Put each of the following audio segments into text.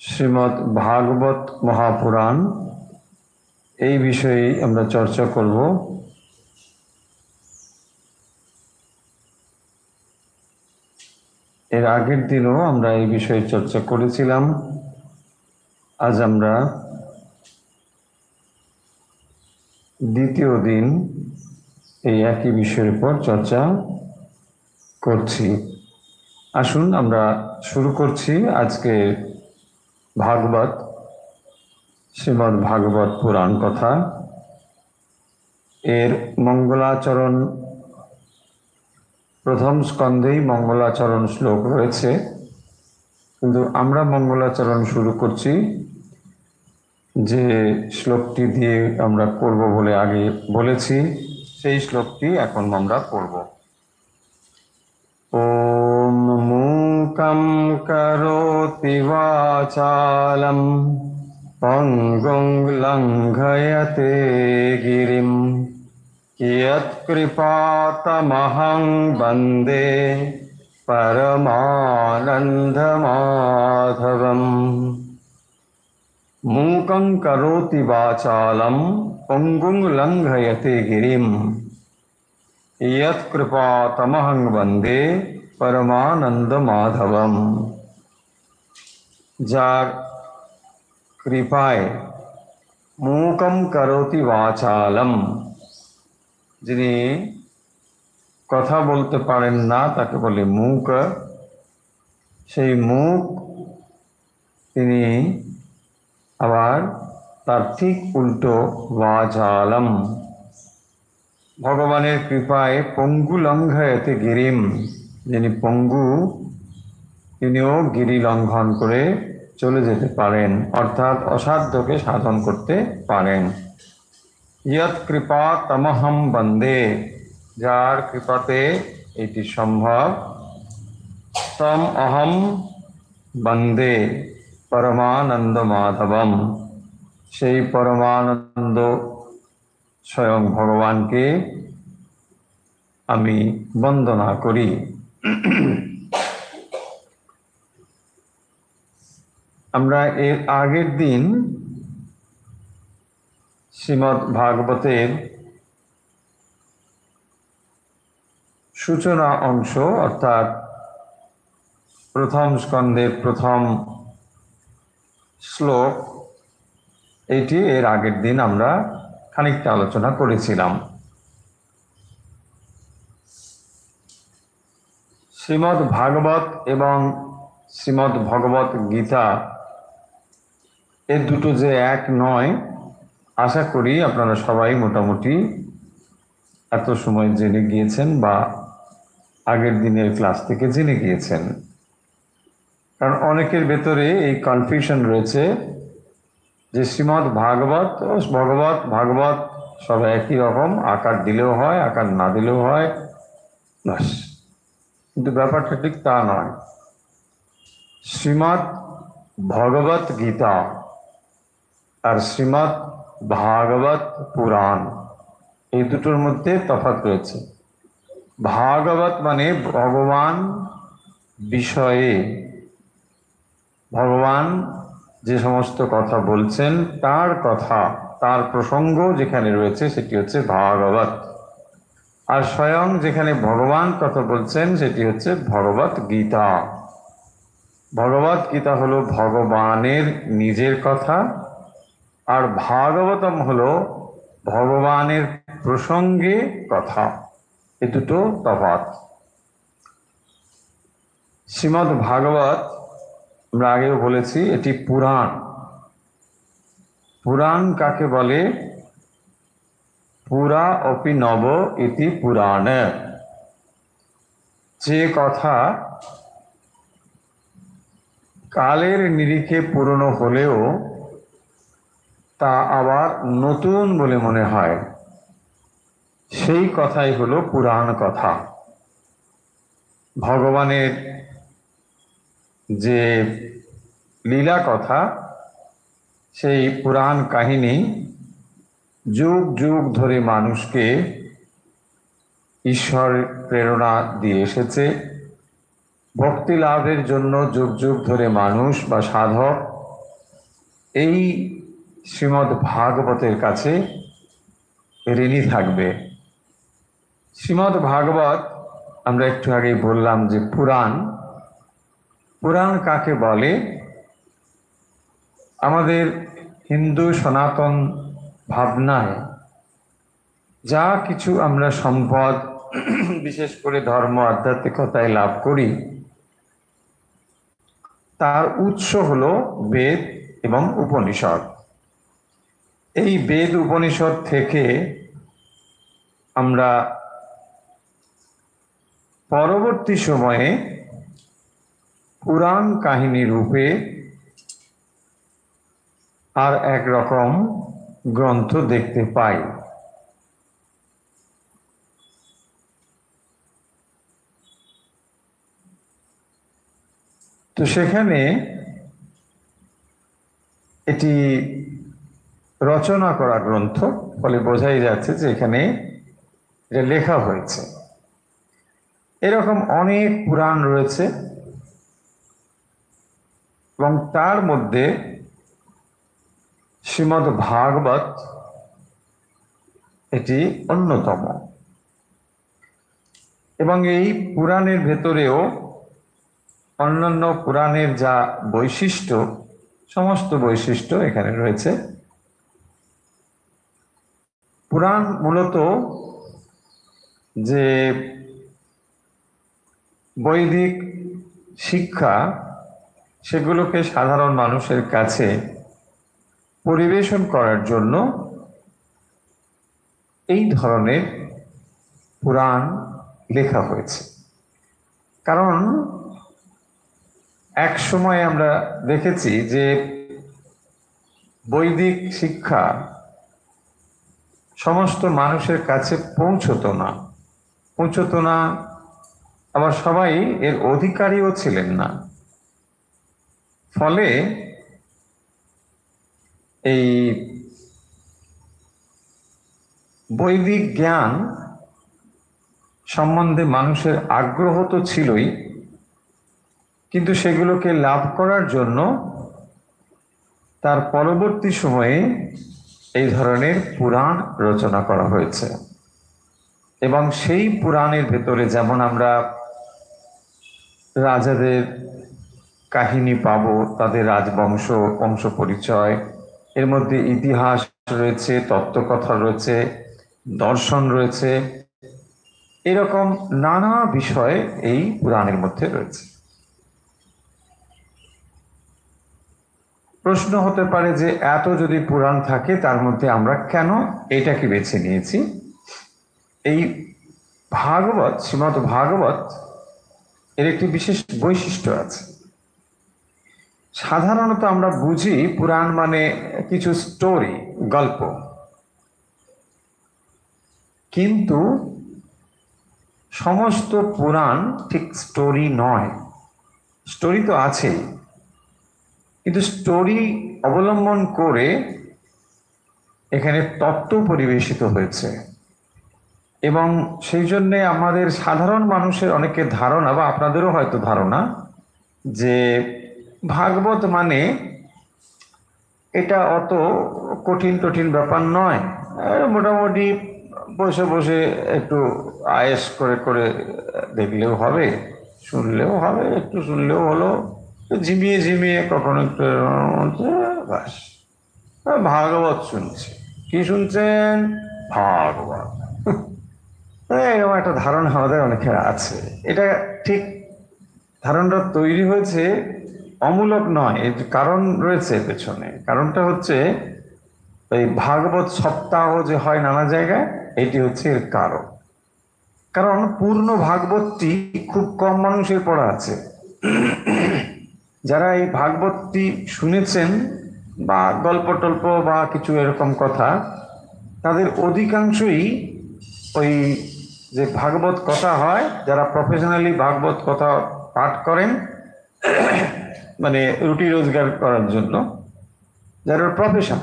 শ্রীমদ্ ভাগবত মহাপুরাণ এই বিষয়ে আমরা চর্চা করব। এর আগের দিনও আমরা এই বিষয়ে চর্চা করেছিলাম। আজ আমরা দ্বিতীয় দিন এই একই বিষয়ের উপর চর্চা করছি। আসুন আমরা শুরু করছি আজকে ভাগবত শ্রীমদ্ ভাগবত পুরাণ কথা। এর মঙ্গলাচরণ প্রথম স্কন্ধেই মঙ্গলাচরণ শ্লোক রয়েছে, কিন্তু আমরা মঙ্গলাচরণ শুরু করছি যে শ্লোকটি দিয়ে আমরা করব বলে আগে বলেছি, সেই শ্লোকটি এখন আমরা পড়ব। ওম মূকং করোতি বাচালম পঙ্গুং লঙ্ঘয়তে গিরিম यत्कृपातमहं वन्दे परमानन्दमाधवम्। मूकं करोति वाचालं पङ्गुं लङ्घयते गिरिं यत्कृपातमहं वन्दे परमानन्दमाधवम्। যার কৃপায় मूकं करोति वाचालं, যিনি কথা বলতে পারেন না তাকে বলে মূক। সেই মূক তিনি আবার তার ঠিক উল্টো বাচালম, ভগবানের কৃপায় পঙ্গু লঙ্ঘয়তে গিরিম, যিনি পঙ্গু তিনিও গিরি লঙ্ঘন করে চলে যেতে পারেন, অর্থাৎ অসাধ্যকে সাধন করতে পারেন। ইয়ৎ কৃপা তমহম বন্দে, যার কৃপাতে এটি সম্ভব, তম অহম বন্দে পরমানন্দ মাধবম, সেই পরমানন্দ স্বয়ং ভগবানকে আমি বন্দনা করি। আমরা এর আগের দিন শ্রীমদ্ ভাগবতের সূচনা অংশ, অর্থাৎ প্রথম স্কন্ধের প্রথম শ্লোক, এটি এর আগের দিন আমরা খানিকটা আলোচনা করেছিলাম। শ্রীমদ্ ভাগবত এবং শ্রীমদ্ ভগবত গীতা এর দুটো যে এক নয়, আশা করি আপনারা সবাই মোটামুটি এত সময় জেনে গিয়েছেন বা আগের দিনের ক্লাস থেকে জেনে গিয়েছেন। কারণ অনেকের ভেতরে এই কনফিউশন রয়েছে যে শ্রীমদ্ ভাগবত ও ভাগবত সব একই রকম, আকার দিলেও হয় আকার না দিলেও হয়, বাস। কিন্তু ব্যাপারটা ঠিক তা নয়। শ্রীমদ্ ভগবত গীতা আর শ্রীমদ্ ভাগবত পুরাণ এই দুটোর মধ্যে তফাৎ রয়েছে। ভাগবত মানে ভগবান বিষয়ে, ভগবান যে সমস্ত কথা বলছেন তার কথা, তার প্রসঙ্গ যেখানে রয়েছে সেটি হচ্ছে ভাগবত। আর স্বয়ং যেখানে ভগবান কথা বলছেন সেটি হচ্ছে ভগবত গীতা। ভগবত গীতা হলো ভগবানের নিজের কথা, আর ভাগবতম হলো ভগবানের প্রসঙ্গে কথা। এ দুটো তফাৎ। শ্রীমদ্ ভাগবত আমরা আগেও বলেছি এটি পুরাণ। পুরাণ কাকে বলে? পুরা অপি নব ইতি পুরাণ, যে কথা কালের নিরিখে পুরনো হলেও তা আবার নতুন বলে মনে হয়, সেই কথাই হলো পুরাণ কথা। ভগবানের যে লীলা কথা, সেই পুরাণ কাহিনী যুগ যুগ ধরে মানুষকে ঈশ্বর প্রেরণা দিয়ে এসেছে। ভক্তি লাভের জন্য যুগ যুগ ধরে মানুষ বা সাধক এই শ্রীমদ্ ভাগবতের কাছে ঋণী থাকবে। শ্রীমদ্ ভাগবত আমরা একটু আগেই বললাম যে পুরাণ। পুরাণ কাকে বলে? আমাদের হিন্দু সনাতন ভাবনায় যা কিছু আমরা সম্পদ বিশেষ করে ধর্ম আধ্যাত্মিকতায় লাভ করি, তার উৎস হলো বেদ এবং উপনিষদ। এই বেদ উপনিষদ থেকে আমরা পরবর্তী সময়ে পুরাণ কাহিনী রূপে আর এক রকম গ্রন্থ দেখতে পাই। তো সেখানে এটি রচনা করা গ্রন্থ, ফলে বোঝাই যাচ্ছে যে এখানে এটা লেখা হয়েছে। এরকম অনেক পুরাণ রয়েছে এবং তার মধ্যে শ্রীমদ্ ভাগবত এটি অন্যতম। এবং এই পুরাণের ভেতরেও অন্যান্য পুরাণের যা বৈশিষ্ট্য, সমস্ত বৈশিষ্ট্য এখানে রয়েছে। পুরাণ মূলত যে বৈদিক শিক্ষা, সেগুলোকে সাধারণ মানুষের কাছে পরিবেশন করার জন্য এই ধরনের পুরাণ লেখা হয়েছে। কারণ এক সময় আমরা দেখেছি যে বৈদিক শিক্ষা সমস্ত মানুষের কাছে পৌঁছতো না, আবার সবাই এর অধিকারীও ছিলেন না। ফলে এই বৈদিক জ্ঞান সম্বন্ধে মানুষের আগ্রহ তো ছিলই, কিন্তু সেগুলোকে লাভ করার জন্য তার পরবর্তী সময়ে এই ধরনের পুরাণ রচনা করা হয়েছে। এবং সেই পুরাণের ভেতরে যেমন আমরা রাজাদের কাহিনী পাবো, তাদের রাজবংশ, বংশ পরিচয়, এর মধ্যে ইতিহাস রয়েছে, তত্ত্বকথা রয়েছে, দর্শন রয়েছে, এরকম নানা বিষয় এই পুরাণের মধ্যে রয়েছে। প্রশ্ন হতে পারে যে এত যদি পুরাণ থাকে, তার মধ্যে আমরা কেন এটাকে বেছে নিয়েছি? এই ভাগবত, শ্রীমদ্ ভাগবত এর একটি বিশেষ বৈশিষ্ট্য আছে। সাধারণত আমরা বুঝি পুরাণ মানে কিছু স্টোরি, গল্প, কিন্তু সমস্ত পুরাণ ঠিক স্টোরি নয়। স্টোরি তো আছেই, কিন্তু স্টোরি অবলম্বন করে এখানে তত্ত্ব পরিবেশিত হয়েছে। এবং সেই জন্যে আমাদের সাধারণ মানুষের অনেকের ধারণা, বা আপনাদেরও হয়তো ধারণা, যে ভাগবত মানে এটা অত কঠিন ব্যাপার নয়, মোটামুটি বসে বসে একটু আয়েস করে করে দেখলেও হবে, শুনলেও হবে, একটু শুনলেও হলো, ঝিমিয়ে কখনো একটু বাস ভাগবত শুনছি। কি শুনছেন? ভাগবত। এরকম একটা ধারণা আমাদের অনেকের আছে। এটা ঠিক ধারণাটা তৈরি হয়েছে অমূলক নয়, এর কারণ রয়েছে পেছনে। কারণটা হচ্ছে এই ভাগবত সপ্তাহ যে হয় নানা জায়গায়, এটি হচ্ছে এর কারণ। কারণ পূর্ণ ভাগবতটি খুব কম মানুষের পড়া আছে। যারা এই ভাগবতটি শুনেছেন বা গল্প টল্প বা কিছু এরকম কথা, তাদের অধিকাংশই ওই যে ভাগবত কথা হয়, যারা প্রফেশনালি ভাগবত কথা পাঠ করেন, মানে রুটি রোজগার করার জন্য, যারা প্রফেশন,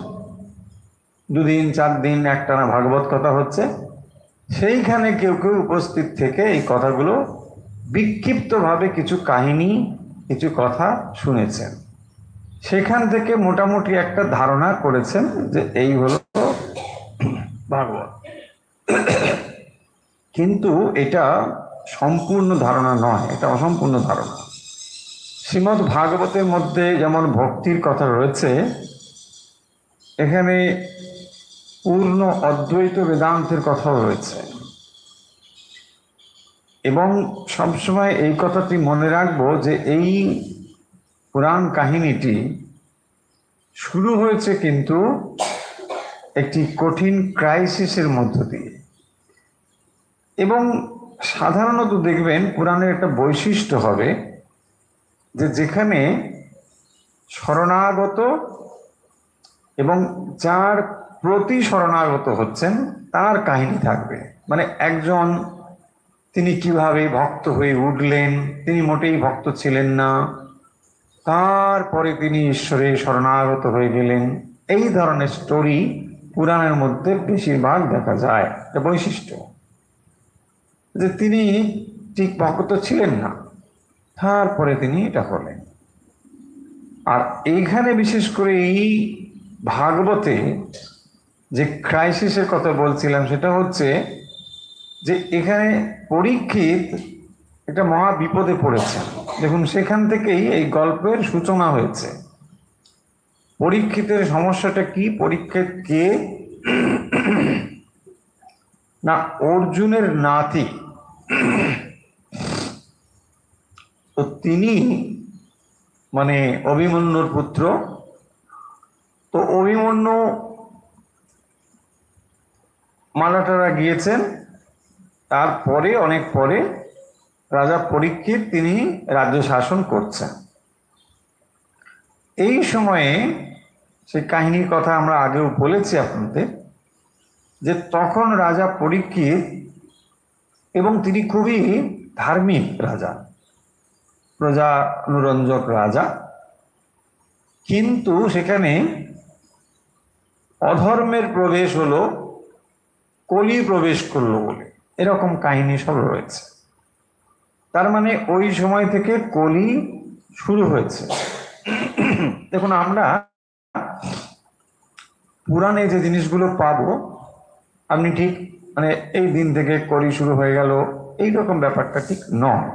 2 দিন 4 দিন একটানা ভাগবত কথা হচ্ছে, সেইখানে কেউ উপস্থিত থেকে এই কথাগুলো বিক্ষিপ্তভাবে কিছু কাহিনী, কিছু কথা শুনেছেন। সেখান থেকে মোটামুটি একটা ধারণা করেছেন যে এই হলো ভাগবত। কিন্তু এটা সম্পূর্ণ ধারণা নয়, এটা অসম্পূর্ণ ধারণা। শ্রীমদ্ ভাগবতের মধ্যে যেমন ভক্তির কথা রয়েছে, এখানে পূর্ণ অদ্বৈত বেদান্তের কথাও রয়েছে। এবং সবসময় এই কথাটি মনে রাখবো যে এই পুরাণ কাহিনীটি শুরু হয়েছে কিন্তু একটি কঠিন ক্রাইসিসের মধ্য দিয়ে। এবং সাধারণত দেখবেন পুরাণের একটা বৈশিষ্ট্য হবে যে যেখানে শরণাগত এবং যার প্রতি শরণাগত হচ্ছেন তার কাহিনী থাকবে। মানে একজন তিনি কিভাবে ভক্ত হয়ে উঠলেন, তিনি মোটেই ভক্ত ছিলেন না, তারপরে তিনি ঈশ্বরে শরণাগত হয়ে গেলেন, এই ধরনের স্টোরি পুরাণের মধ্যে বেশিরভাগ দেখা যায়। এটা বৈশিষ্ট্য যে তিনি ঠিক ভক্ত ছিলেন না, তারপরে তিনি এটা হলেন। আর এইখানে বিশেষ করে এই ভাগবতে যে ক্রাইসিসের কথা বলছিলাম সেটা হচ্ছে যে এখানে পরীক্ষিত একটা মহা বিপদে পড়েছে। দেখুন, সেখান থেকেই এই গল্পের সূচনা হয়েছে। পরীক্ষিতের সমস্যাটা কি? পরীক্ষিত কে না, অর্জুনের নাতি। তো তিনি মানে অভিমন্যুর পুত্র। তো অভিমন্যু মালাটারা গিয়েছেন, তারপরে অনেক পরে রাজা পরীক্ষিত তিনি রাজ্য শাসন করছেন। এই সময়ে সেই কাহিনীর কথা আমরা আগেও বলেছি আপনাদের যে তখন রাজা পরীক্ষিত, এবং তিনি খুবই ধার্মিক রাজা, প্রজানুরঞ্জক রাজা, কিন্তু সেখানে অধর্মের প্রবেশ হলো, কলি প্রবেশ করলো বলে এরকম কাহিনী সব রয়েছে। তার মানে ওই সময় থেকে কলি শুরু হয়েছে। দেখুন, আমরা পুরাণে যে জিনিসগুলো পাবো, আপনি ঠিক মানে এই দিন থেকে কলি শুরু হয়ে গেল এইরকম ব্যাপারটা ঠিক নয়।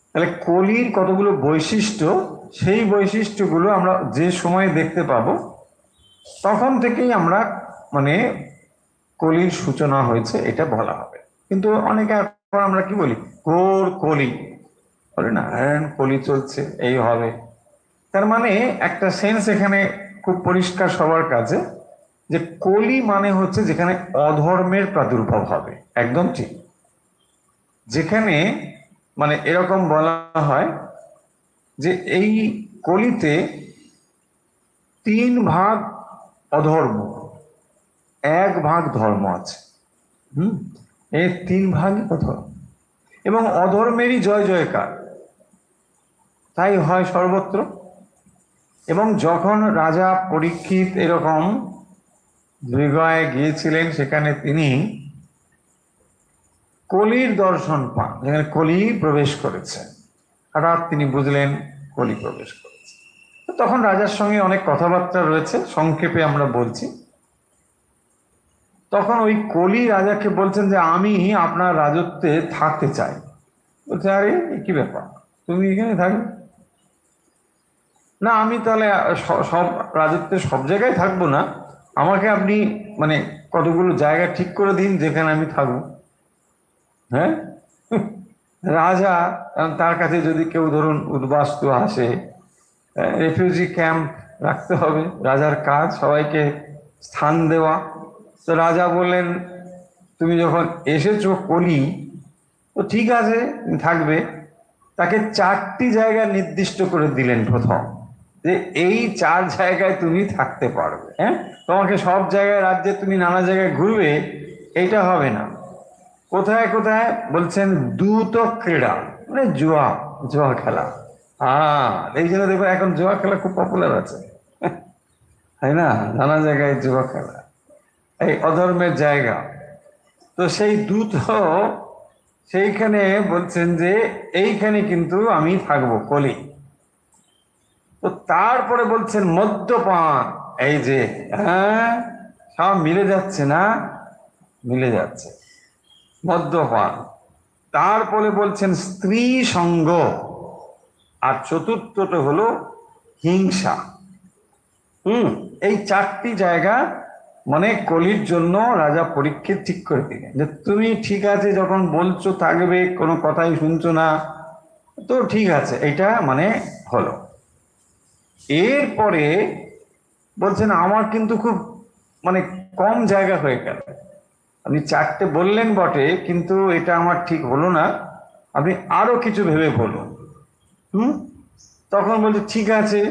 তাহলে কলির কতগুলো বৈশিষ্ট্য, সেই বৈশিষ্ট্যগুলো আমরা যে সময় দেখতে পাবো তখন থেকেই আমরা মানে কলির সূচনা হয়েছে এটা বলা হবে। কিন্তু অনেকে এখন আমরা কি বলি, ঘোর কলি বলে না, কলি চলছে, এই হবে। তার মানে একটা সেন্স এখানে খুব পরিষ্কার সবার কাছে যে কলি মানে হচ্ছে যেখানে অধর্মের প্রাদুর্ভাব হবে। একদম ঠিক। যেখানে মানে এরকম বলা হয় যে এই কলিতে 3 ভাগ অধর্ম, 1 ভাগ ধর্ম আছে। এই 3 ভাগই অধর্ম, এবং অধর্মেরই জয় জয়কার, তাই হয় সর্বত্র। এবং যখন রাজা পরীক্ষিত এরকম দীর্ঘায় গিয়েছিলেন, সেখানে তিনি কলির দর্শন পান, যেখানে কলি প্রবেশ করেছে। হঠাৎ তিনি বুঝলেন কলি প্রবেশ করেছে। তখন রাজার সঙ্গে অনেক কথাবার্তা রয়েছে, সংক্ষেপে আমরা বলছি। তখন ওই কলি রাজাকে বলছেন যে আমি আপনার রাজত্বে থাকতে চাই। বলছে, আরে কি ব্যাপার, তুমি এখানে থাকবে না? আমি তাহলে সব রাজত্বে সব জায়গায় থাকবো না, আমাকে আপনি মানে কতগুলো জায়গা ঠিক করে দিন যেখানে আমি থাকবো। হ্যাঁ, রাজা তার কাছে যদি কেউ ধরুন উদ্বাস্তু আসে, রেফিউজি ক্যাম্প রাখতে হবে, রাজার কাজ সবাইকে স্থান দেওয়া। তো রাজা বললেন, তুমি যখন এসেছো কলি, তো ঠিক আছে থাকবে। তাকে 4টি জায়গা নির্দিষ্ট করে দিলেন প্রথম, যে এই 4 জায়গায় তুমি থাকতে পারবে। হ্যাঁ, তোমাকে সব জায়গায় রাজ্যে তুমি নানা জায়গায় ঘুরবে, এইটা হবে না। কোথায় কোথায় বলছেন, দ্রুত ক্রীড়া মানে জুয়া, জুয়া খেলা। এই জন্য দেখো এখন জুয়া খেলা খুব পপুলার আছে, তাই না? নানা জায়গায় জুয়া খেলা, এই অধর্মের জায়গা। তো সেই দ্রুত সেইখানে বলছেন যে এইখানে কিন্তু আমি থাকবো কলি। তো তারপরে বলছেন মদ্যপান, এই যে হ্যাঁ সব মিলে যাচ্ছে না, মিলে যাচ্ছে মদ্যপান। তারপরে বলছেন স্ত্রী সঙ্গ, আর চতুর্থটা হলো হিংসা। এই চারটি জায়গা মানে কলির জন্য রাজা পরীক্ষিত ঠিক করে দিলেন যে তুমি ঠিক আছে যখন বলছো থাকবে, কোনো কথাই শুনছো না, তো ঠিক আছে, এটা মানে হলো। এরপরে বলছেন আমার কিন্তু খুব মানে কম জায়গা হয়ে গেল, আপনি চারটে বললেন বটে কিন্তু এটা আমার ঠিক হলো না, আপনি আরো কিছু ভেবে বলুন। তখন বলছে ঠিক আছে,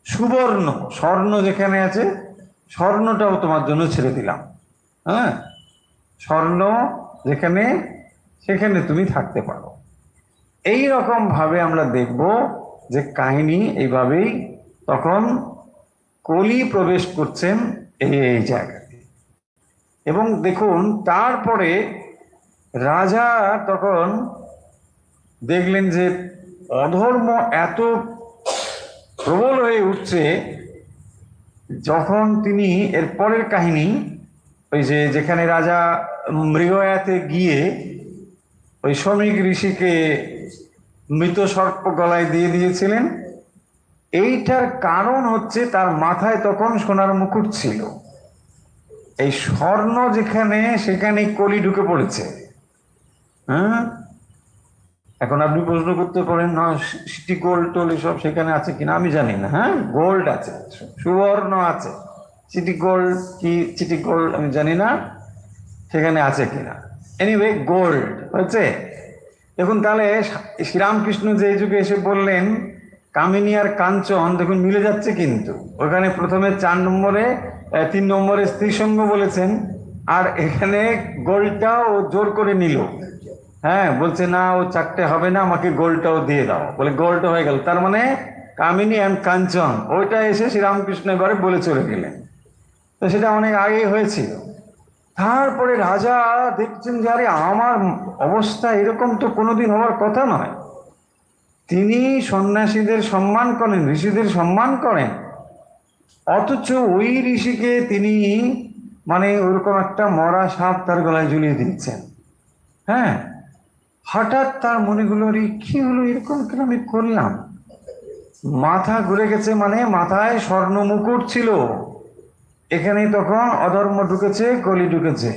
সুবর্ণ স্বর্ণ যেখানে আছে স্বর্ণটাও তোমার জন্য ছেড়ে দিলাম। হ্যাঁ, স্বর্ণ যেখানে সেখানে তুমি থাকতে পারো। এই রকম ভাবে আমরা দেখব যে কাহিনী এইভাবেই তখন কলি প্রবেশ করছেন এই জায়গাতে। এবং দেখুন তারপরে রাজা তখন দেখলেন যে অধর্ম এত প্রবল হয়ে উঠছে, যখন তিনি এরপরের কাহিনী ওই যে যেখানে রাজা মৃগয়াতে গিয়ে ওই শ্রমিক ঋষিকে মৃত সর্প গলায় দিয়ে দিয়েছিলেন, এইটার কারণ হচ্ছে তার মাথায় তখন সোনার মুকুট ছিল। এই স্বর্ণ যেখানে সেখানে কলি ঢুকে পড়েছে। হ্যাঁ, এখন আপনি প্রশ্ন করতে পারেন না সিটি গোল্ড টোল এসব সেখানে আছে কিনা, আমি জানি না। হ্যাঁ, গোল্ড আছে, সুবর্ণ আছে, সিটি গোল্ড কি সিটি গোল্ড আমি জানি না সেখানে আছে কিনা, এনিওয়ে গোল্ড হচ্ছে। দেখুন তাহলে শ্রীরামকৃষ্ণ যে যুগে এসে বললেন কামিনী আর কাঞ্চন, দেখুন মিলে যাচ্ছে কিন্তু। ওখানে প্রথমে 4 নম্বরে 3 নম্বরে স্ত্রী সঙ্গ বলেছেন, আর এখানে গোল্ডটা ও জোর করে নিল। হ্যাঁ, বলছে না ও চারটে হবে না, আমাকে গোল্ডটাও দিয়ে দাও, বলে গোল্ড হয়ে গেল। তার মানে কামিনী অ্যান্ড কাঞ্চন ওইটা এসে শ্রীরামকৃষ্ণ এবারে বলে চলে গেলেন, তো সেটা অনেক আগেই হয়েছিল। তারপরে রাজা দেখছেন যে আরে আমার অবস্থা এরকম তো কোনোদিন হওয়ার কথা নয়। তিনি সন্ন্যাসীদের সম্মান করেন, ঋষিদের সম্মান করেন, অথচ ওই ঋষিকে তিনি মানে ওরকম একটা মরা সাপ তার গলায় ঝুলিয়ে দিচ্ছেন। হ্যাঁ, হঠাৎ তার মনে হলো আরে কি হলো, এরকম কেন আমি করলাম। মাথা ঘুরে গেছে, মানে মাথায় স্বর্ণ মুকুট ছিল, এখানে তখন অধর্ম ঢুকেছে, কলি ঢুকেছে,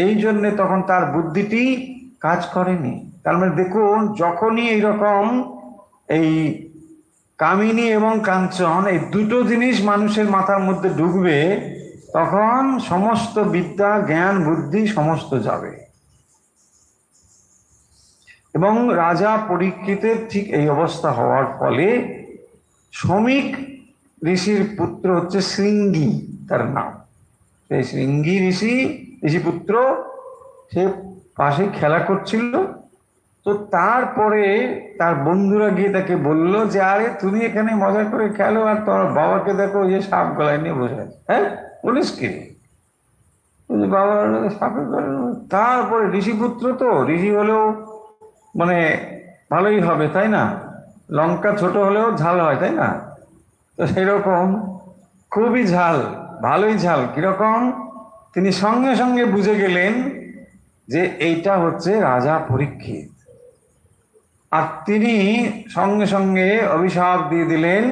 এই জন্যে তখন তার বুদ্ধিটি কাজ করেনি। তার মানে দেখুন যখনই এইরকম এই কামিনী এবং কাঞ্চন এই দুটো জিনিস মানুষের মাথার মধ্যে ঢুকবে, তখন সমস্ত বিদ্যা জ্ঞান বুদ্ধি সমস্ত যাবে। এবং রাজা পরীক্ষিতের ঠিক এই অবস্থা হওয়ার ফলে শ্রমিক ঋষির পুত্র হচ্ছে শৃঙ্গী তার নাম, সেই শৃঙ্গী ঋষিপুত্র সে পাশে খেলা করছিল। তো তারপরে তার বন্ধুরা গিয়ে তাকে বলল যে আরে তুমি এখানে মজা করে খেলো আর তোমার বাবাকে দেখো যে সাপ গলায় নিয়ে বসে আছে। হ্যাঁ, বলিস কি বাবা সাপের গলায়। তারপরে ঋষিপুত্র তো ঋষি হলেও মানে ভালোই হবে তাই না, লঙ্কা ছোট হলেও ঝাল হয় তাই না, তো সেরকম খুবই ঝাল, ভালোই ঝাল। কিরকম, তিনি সঙ্গে সঙ্গে বুঝে গেলেন যে এইটা হচ্ছে রাজা পরীক্ষিত, আর তিনি সঙ্গে সঙ্গে অভিশাপ দিয়ে দিলেন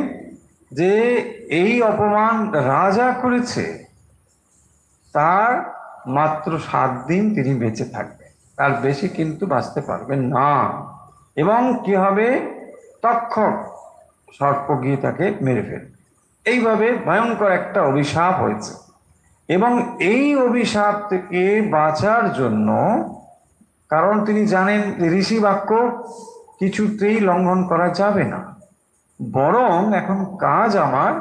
যে এই অপমান রাজা করেছে, তার মাত্র 7 দিন তিনি বেঁচে থাকবেন, তার বেশি কিন্তু বাঁচতে পারবেন না। এবং কি হবে, তক্ষক সর্প গিয়ে তাকে মেরে ফেলবে। এইভাবে ভয়ঙ্কর একটা অভিশাপ হয়েছে। এবং এই অভিশাপ থেকে বাঁচার জন্য, কারণ তিনি জানেন ঋষি বাক্য কিছুতেই লঙ্ঘন করা যাবে না, বরং এখন কাজ আমার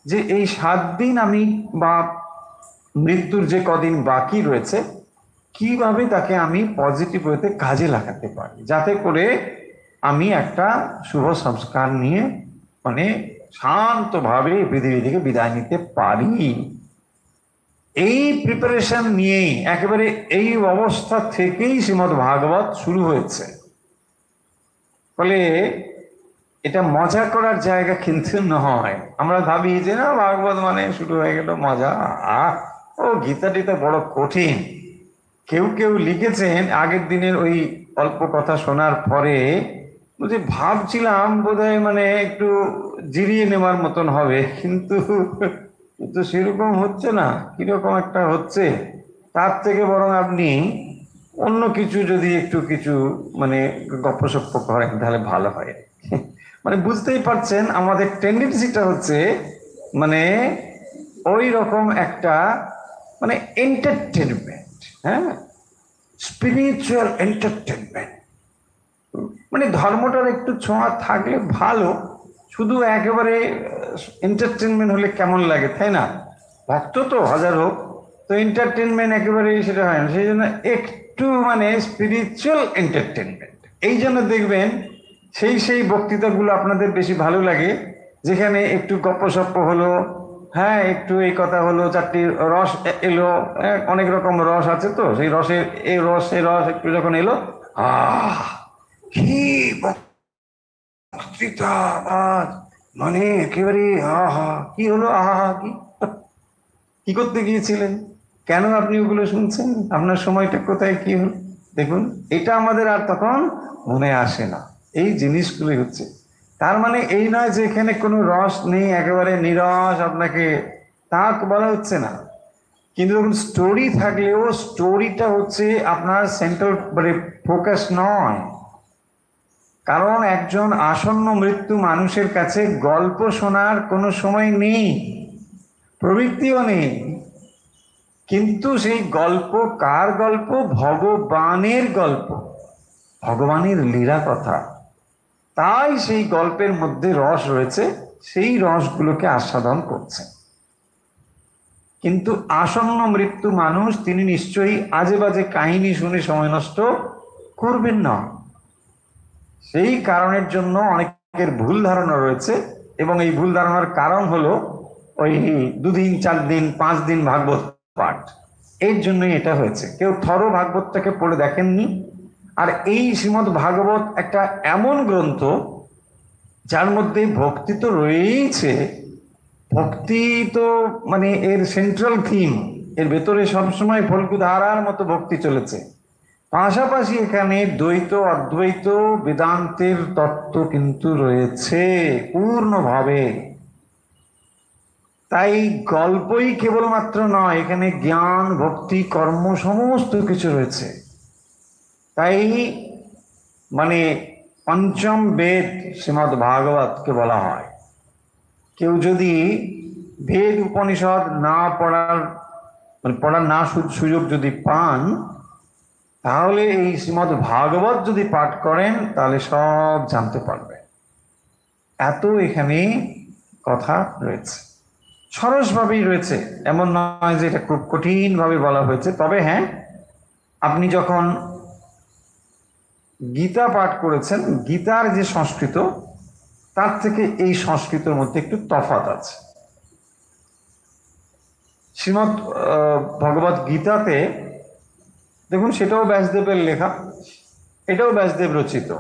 যে এই 7 দিন আমি বা মৃত্যুর যে কদিন বাকি রয়েছে কিভাবে তাকে আমি পজিটিভ ওয়েতে কাজে লাগাতে পারি, যাতে করে আমি একটা শুভ সংস্কার নিয়ে মানে শান্তভাবে পৃথিবী থেকে বিদায় নিতে পারি। এই প্রিপারেশন নিয়েই একেবারে এই অবস্থা থেকেই শ্রীমদ্ ভাগবত শুরু হয়েছে। ফলে এটা মজা করার জায়গা কিন্তু নয়। আমরা ভাবি যে না, ভাগবত মানে শুরু হয়ে গেল মজা, ও গীতা টিতা বড় কঠিন। কেউ কেউ লিখেছেন আগের দিনের ওই অল্প কথা শোনার পরে, বুঝি ভাবছিলাম বোধহয় মানে একটু জিরিয়ে নেওয়ার মতন হবে, কিন্তু কিন্তু সেরকম হচ্ছে না। কিরকম একটা হচ্ছে, তার থেকে বরং আপনি অন্য কিছু যদি একটু কিছু মানে গপ্পসপ্প করেন তাহলে ভালো হয়। মানে বুঝতেই পারছেন আমাদের টেন্ডেন্সিটা হচ্ছে মানে ওই রকম একটা মানে এন্টারটেনমেন্ট, হ্যাঁ, স্পিরিচুয়াল এন্টারটেনমেন্ট। মানে ধর্মটার একটু ছোঁয়া থাকলে ভালো, শুধু একেবারে এন্টারটেনমেন্ট হলে কেমন লাগে, তাই না? ভক্ত তো হাজার হোক, তো এন্টারটেনমেন্ট একেবারে সেটা হয় না। সেই জন্য একটু মানে স্পিরিচুয়াল এন্টারটেনমেন্ট। এই জন্য দেখবেন সেই বক্তৃতাগুলো আপনাদের বেশি ভালো লাগে, যেখানে একটু গপ্পসপ্প হলো, হ্যাঁ, একটু এই কথা হলো, চারটি রস এলো, অনেক রকম রস আছে, তো সেই রসের এই রস এই রস একটু যখন এলো, আহ কি বক্তৃতা, মানে একেবারে আহা কি হলো, আহা কি কি করতে গিয়েছিলেন, কেন আপনি ওগুলো শুনছেন, আপনার সময়টা কোথায়, কি হলো, দেখুন এটা আমাদের আর তখন মনে আসে না। এই জিনিসগুলি হচ্ছে, তার মানে এই নয় যে এখানে কোনো রস নেই, একেবারে নিরস আপনাকে তা বলা হচ্ছে না। কিন্তু যখন স্টোরি থাকলেও স্টোরিটা হচ্ছে আপনার সেন্ট্রাল মানে ফোকাস নয়। কারণ একজন আসন্ন মৃত্যু মানুষের কাছে গল্প শোনার কোনো সময় নেই, প্রবৃত্তিও নেই। কিন্তু সেই গল্প কার গল্প? ভগবানের গল্প, ভগবানের লীলা কথা। তাই সেই গল্পের মধ্যে রস রয়েছে, সেই রসগুলোকে আস্বাদন করছে। কিন্তু আসন্ন মৃত্যু মানুষ তিনি নিশ্চয়ই আজে বাজে কাহিনী শুনে সময় নষ্ট করবেন না। সেই কারণের জন্য অনেকের ভুল ধারণা রয়েছে, এবং এই ভুল ধারণার কারণ হলো ওই 2 দিন 4 দিন 5 দিন ভাগবত পাঠ। এর জন্যই এটা হয়েছে, কেউ থর ভাগবতটাকে পড়ে দেখেননি। আর এই শ্রীমদ ভাগবত একটা এমন গ্রন্থ যার মধ্যে ভক্তি তো রয়েছে, ভক্তি তো মানে এর সেন্ট্রাল থিম, এর ভেতরে সবসময় ফল্গু ধারার মতো ভক্তি চলেছে। পাশাপাশি এখানে দ্বৈত অদ্বৈত বেদান্তের তত্ত্ব কিন্তু রয়েছে পূর্ণভাবে। তাই গল্পই কেবলমাত্র নয়, এখানে জ্ঞান ভক্তি কর্ম সমস্ত কিছু রয়েছে। তাই মানে পঞ্চম বেদ শ্রীমদ ভাগবতকে বলা হয়। কেউ যদি বেদ উপনিষদ না পড়ার মানে পড়ার না সুযোগ যদি পান, তাহলে এই শ্রীমদ ভাগবত যদি পাঠ করেন তাহলে সব জানতে পারবে। এত এখানে কথা রয়েছে, সরসভাবেই রয়েছে, এমন নয় যে এটা খুব কঠিন ভাবে বলা হয়েছে। তবে হ্যাঁ, আপনি যখন গীতা পাঠ করেছেন, গীতার যে সংস্কৃত তার থেকে এই সংস্কৃতের মধ্যে একটু তফাৎ আছে। শ্রীমদ ভগবত গীতাতে দেখুন, সেটাও ব্যাসদেবের লেখা, এটাও ব্যাসদেব রচিত,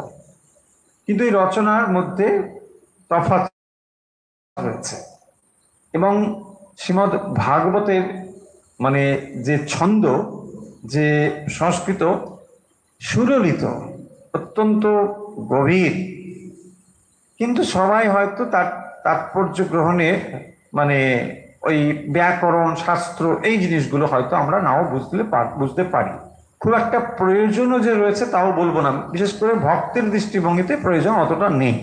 কিন্তু এই রচনার মধ্যে তফাৎ রয়েছে। এবং শ্রীমদ ভাগবতের মানে যে ছন্দ, যে সংস্কৃত সুললিত, অত্যন্ত গভীর, কিন্তু সবাই হয়তো তার তাৎপর্য গ্রহণে মানে ওই ব্যাকরণ শাস্ত্র এই জিনিসগুলো হয়তো আমরা নাও বুঝতে পারি। খুব একটা প্রয়োজনও যে রয়েছে তাও বলবো না, বিশেষ করে ভক্তের দৃষ্টিভঙ্গিতে প্রয়োজন অতটা নেই।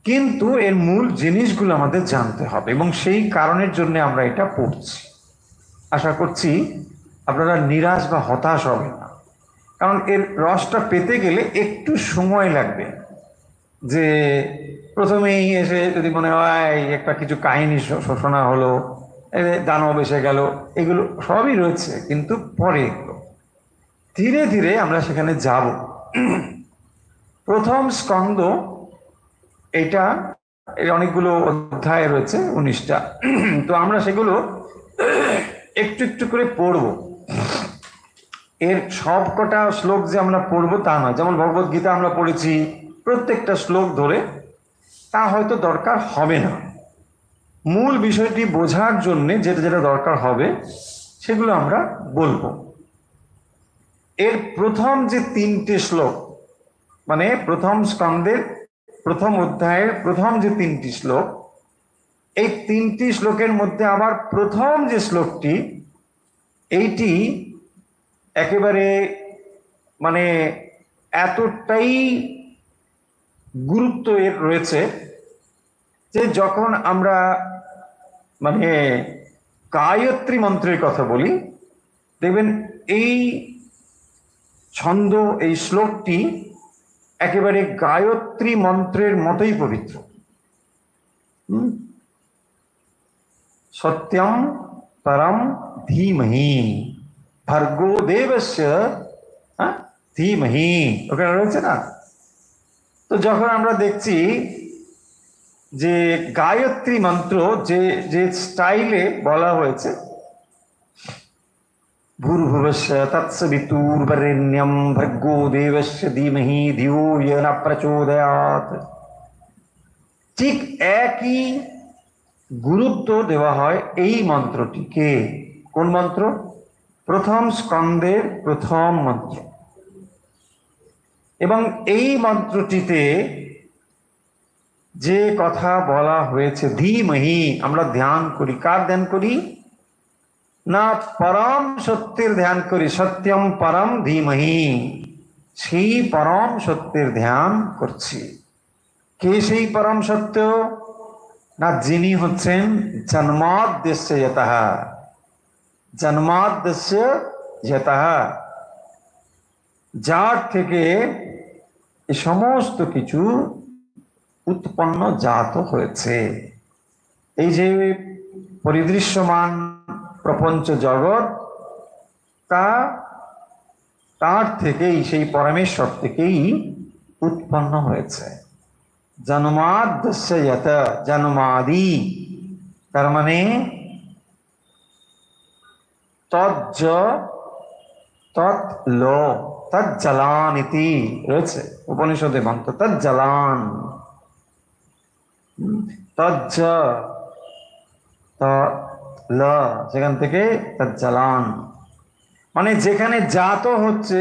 কিন্তু এর মূল জিনিসগুলো আমাদের জানতে হবে, এবং সেই কারণের জন্য আমরা এটা পড়ছি। আশা করছি আপনারা নিরাশ বা হতাশ হবেন না, কারণ এর রসটা পেতে গেলে একটু সময় লাগবে। যে প্রথমেই এসে যদি মনে হয় একটা কিছু কাহিনী শোষণা হলো, দানব এসে গেল, এগুলো সবই রয়েছে, কিন্তু পরে ধীরে ধীরে আমরা সেখানে যাব। প্রথম স্কন্দ, এটা এর অনেকগুলো অধ্যায় রয়েছে, 19টা। তো আমরা সেগুলো একটু একটু করে পড়ব। এর সব কটা শ্লোক যে আমরা পড়বো তা নয়। যেমন ভগবত গীতা আমরা পড়েছি, প্রত্যেকটা শ্লোক ধরে, তা হয়তো দরকার হবে না। মূল বিষয়টি বোঝার জন্য যেটা যেটা দরকার হবে সেগুলো আমরা বলবো। এর প্রথম যে 3টে শ্লোক, মানে প্রথম স্কন্ধের প্রথম অধ্যায়ের প্রথম যে 3টি শ্লোক, এই 3টি শ্লোকের মধ্যে আবার প্রথম যে শ্লোকটি, এইটি একেবারে মানে এতটাই গুরুত্ব এর রয়েছে যে যখন আমরা মানে গায়ত্রী মন্ত্রের কথা বলি, দেখবেন এই ছন্দ, এই শ্লোকটি একেবারে গায়ত্রী মন্ত্রের মতোই পবিত্র। সত্যম পরম ধীমহি ভর্গো দেবস্য ধীমহি, ওখানে রয়েছে না? তো যখন আমরা দেখছি যে গায়ত্রী মন্ত্র যে যে স্টাইলে বলা হয়েছে, ভূর্ভুবস্য তৎসবিতুর্বরেণ্যম ভর্গো দেবস্য ধীমহি ধিয়ো য় ন প্রচোদয়াৎ, ঠিক একই গুরুত্ব দেওয়া হয় এই মন্ত্রটিকে। কোন মন্ত্র? প্রথম স্কন্ধের প্রথম মন্ত্র। এবং এই মন্ত্রটিতে যে কথা বলা হয়েছে ধীমহি, আমরা ধ্যান করি। কার ধ্যান করি? না পরম সত্যের ধ্যান করি। সত্যম পরম ধীমহি, সেই পরম সত্যের ধ্যান করছি। কে সেই পরম সত্য? না যিনি হচ্ছেন জন্মাদ্যস্য যতঃ, জন্মাদ্যস্য যতঃ, যার থেকে এই সমস্ত কিছু উৎপন্ন জাত হয়েছে। এই যে পরিদৃশ্যমান প্রপঞ্চ জগৎ, তার থেকেই, সেই পরমেশ্বর থেকেই উৎপন্ন হয়েছে। জন্মাদ্যস্য যতঃ, জন্মাদি, তার মানে তজ্জ তৎল তজ্জলান ইতি রয়েছে উপনিষদে মন্ত্র, তজ্জলান, তজ্জ তৎল, সেখান থেকে তজ্জলান, মানে যেখানে জাত হচ্ছে,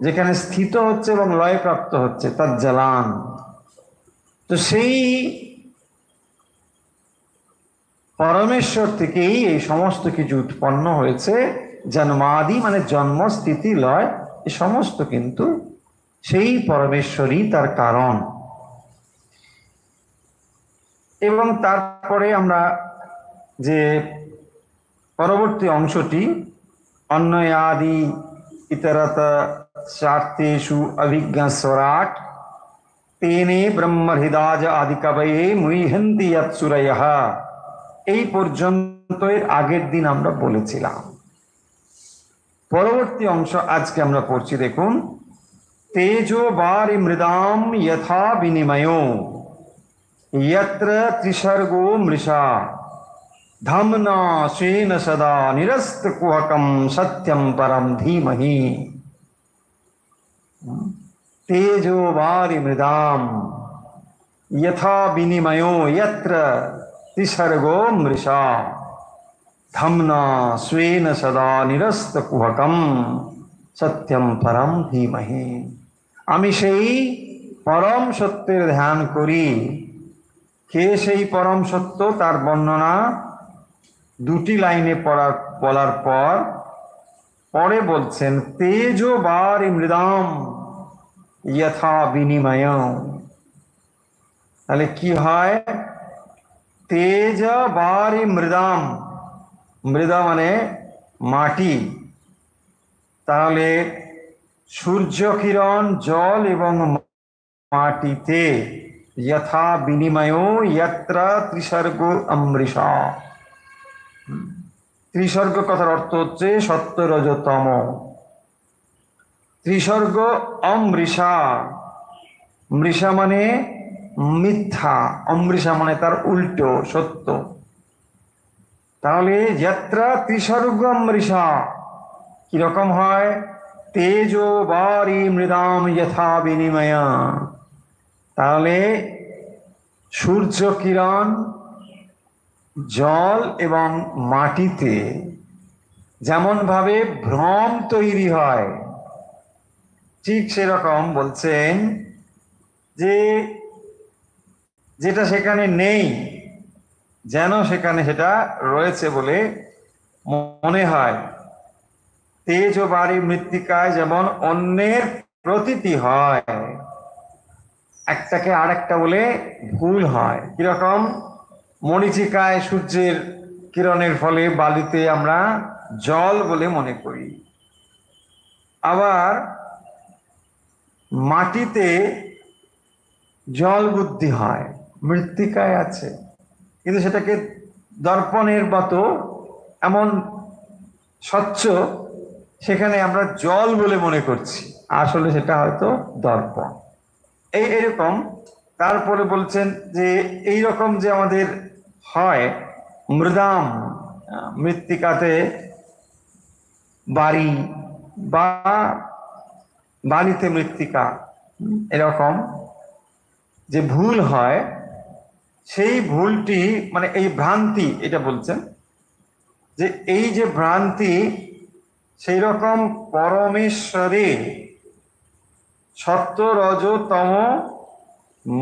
যেখানে স্থিত হচ্ছে এবং লয় প্রাপ্ত হচ্ছে, তজ্জলান। তো সেই পরমেশ্বর থেকেই এই সমস্ত কিছু উৎপন্ন হয়েছে। জন্মাদি মানে জন্ম, স্থিতি, লয়, এই সমস্ত কিন্তু সেই পরমেশ্বরই তার কারণ। এবং তারপরে আমরা যে পরবর্তী অংশটি, অন্যয়াদি ইতরত স্বার্থেষু অভিজ্ঞ স্বরাট তেনে ব্রহ্মহৃদাজ আদি কবয়ে মুহ্যন্তি যৎসুরয়ঃ, এই পর্যন্ত এর আগের দিন আমরা বলেছিলাম। পরবর্তী অংশ আজকে আমরা পড়ছি, দেখুন। তেজো বারি মৃদাম যথা বিনিময়ো यत्र त्रिसर्गो मृषा धम्ना स्वेन सदा निरस्त कुहकम सत्यम परम धीमहि। तेजो वारि मृदाम यथा विनिमयो यत्र त्रिसर्गो मृषा धम्ना स्वेन सदा निरस्त कुहकम सत्यम परम धीमहि। আমি সেই পরম সত্যের ধ্যান করি। কে সেই পরম সত্য? তার বর্ণনা দুটি লাইনে বলার পর পরে বলছেন তেজো বারি মৃদাম যথা বিনিময়। তাহলে কি হয়? তেজ বারি মৃদাম, মৃদা মানে মাটি, তাহলে সূর্য কিরণ, জল এবং মাটিতে यथा विनिमयो यत्र त्रिसर्ग अमृषा। ত্রিসর্গ কথার অর্থ হচ্ছে সত্য, রজ, তম। ত্রিসর্গ অমৃষা, মৃষা মানে মিথ্যা, অমৃষা মানে তার উল্টো, সত্য। তাহলে যাত্রা ত্রিসর্গ অমৃষা কিরকম হয়? তেজো বারি মৃদাম যথা বিনিময়া, তাহলে সূর্য কিরণ, জল এবং মাটিতে যেমন ভাবে ভ্রম তৈরি হয়, ঠিক সেরকম বলছেন যে যেটা সেখানে নেই যেন সেখানে সেটা রয়েছে বলে মনে হয়। তেজ ও বাড়ি মৃত্তিকায় যেমন অন্যের প্রতীতি হয়, একটাকে আরেকটা বলে ভুল হয়। কিরকম? মরীচিকায় সূর্যের কিরণের ফলে বালিতে আমরা জল বলে মনে করি, আবার মাটিতে জল বুদ্ধি হয়, মৃত্তিকায় আছে, কিন্তু সেটাকে দর্পণের মতো এমন স্বচ্ছ, সেখানে আমরা জল বলে মনে করছি, আসলে সেটা হয়তো দর্পণ। এরকম। তারপরে বলছেন যে এই রকম যে আমাদের হয় মৃদাম, মৃত্তিকাতে বাড়ি বা বাড়িতে মৃত্তিকা, এরকম যে ভুল হয়, সেই ভুলটি মানে এই ভ্রান্তি, এটা বলছেন যে এই যে ভ্রান্তি, সেই রকম পরমেশ্বরে সত্য রজ তম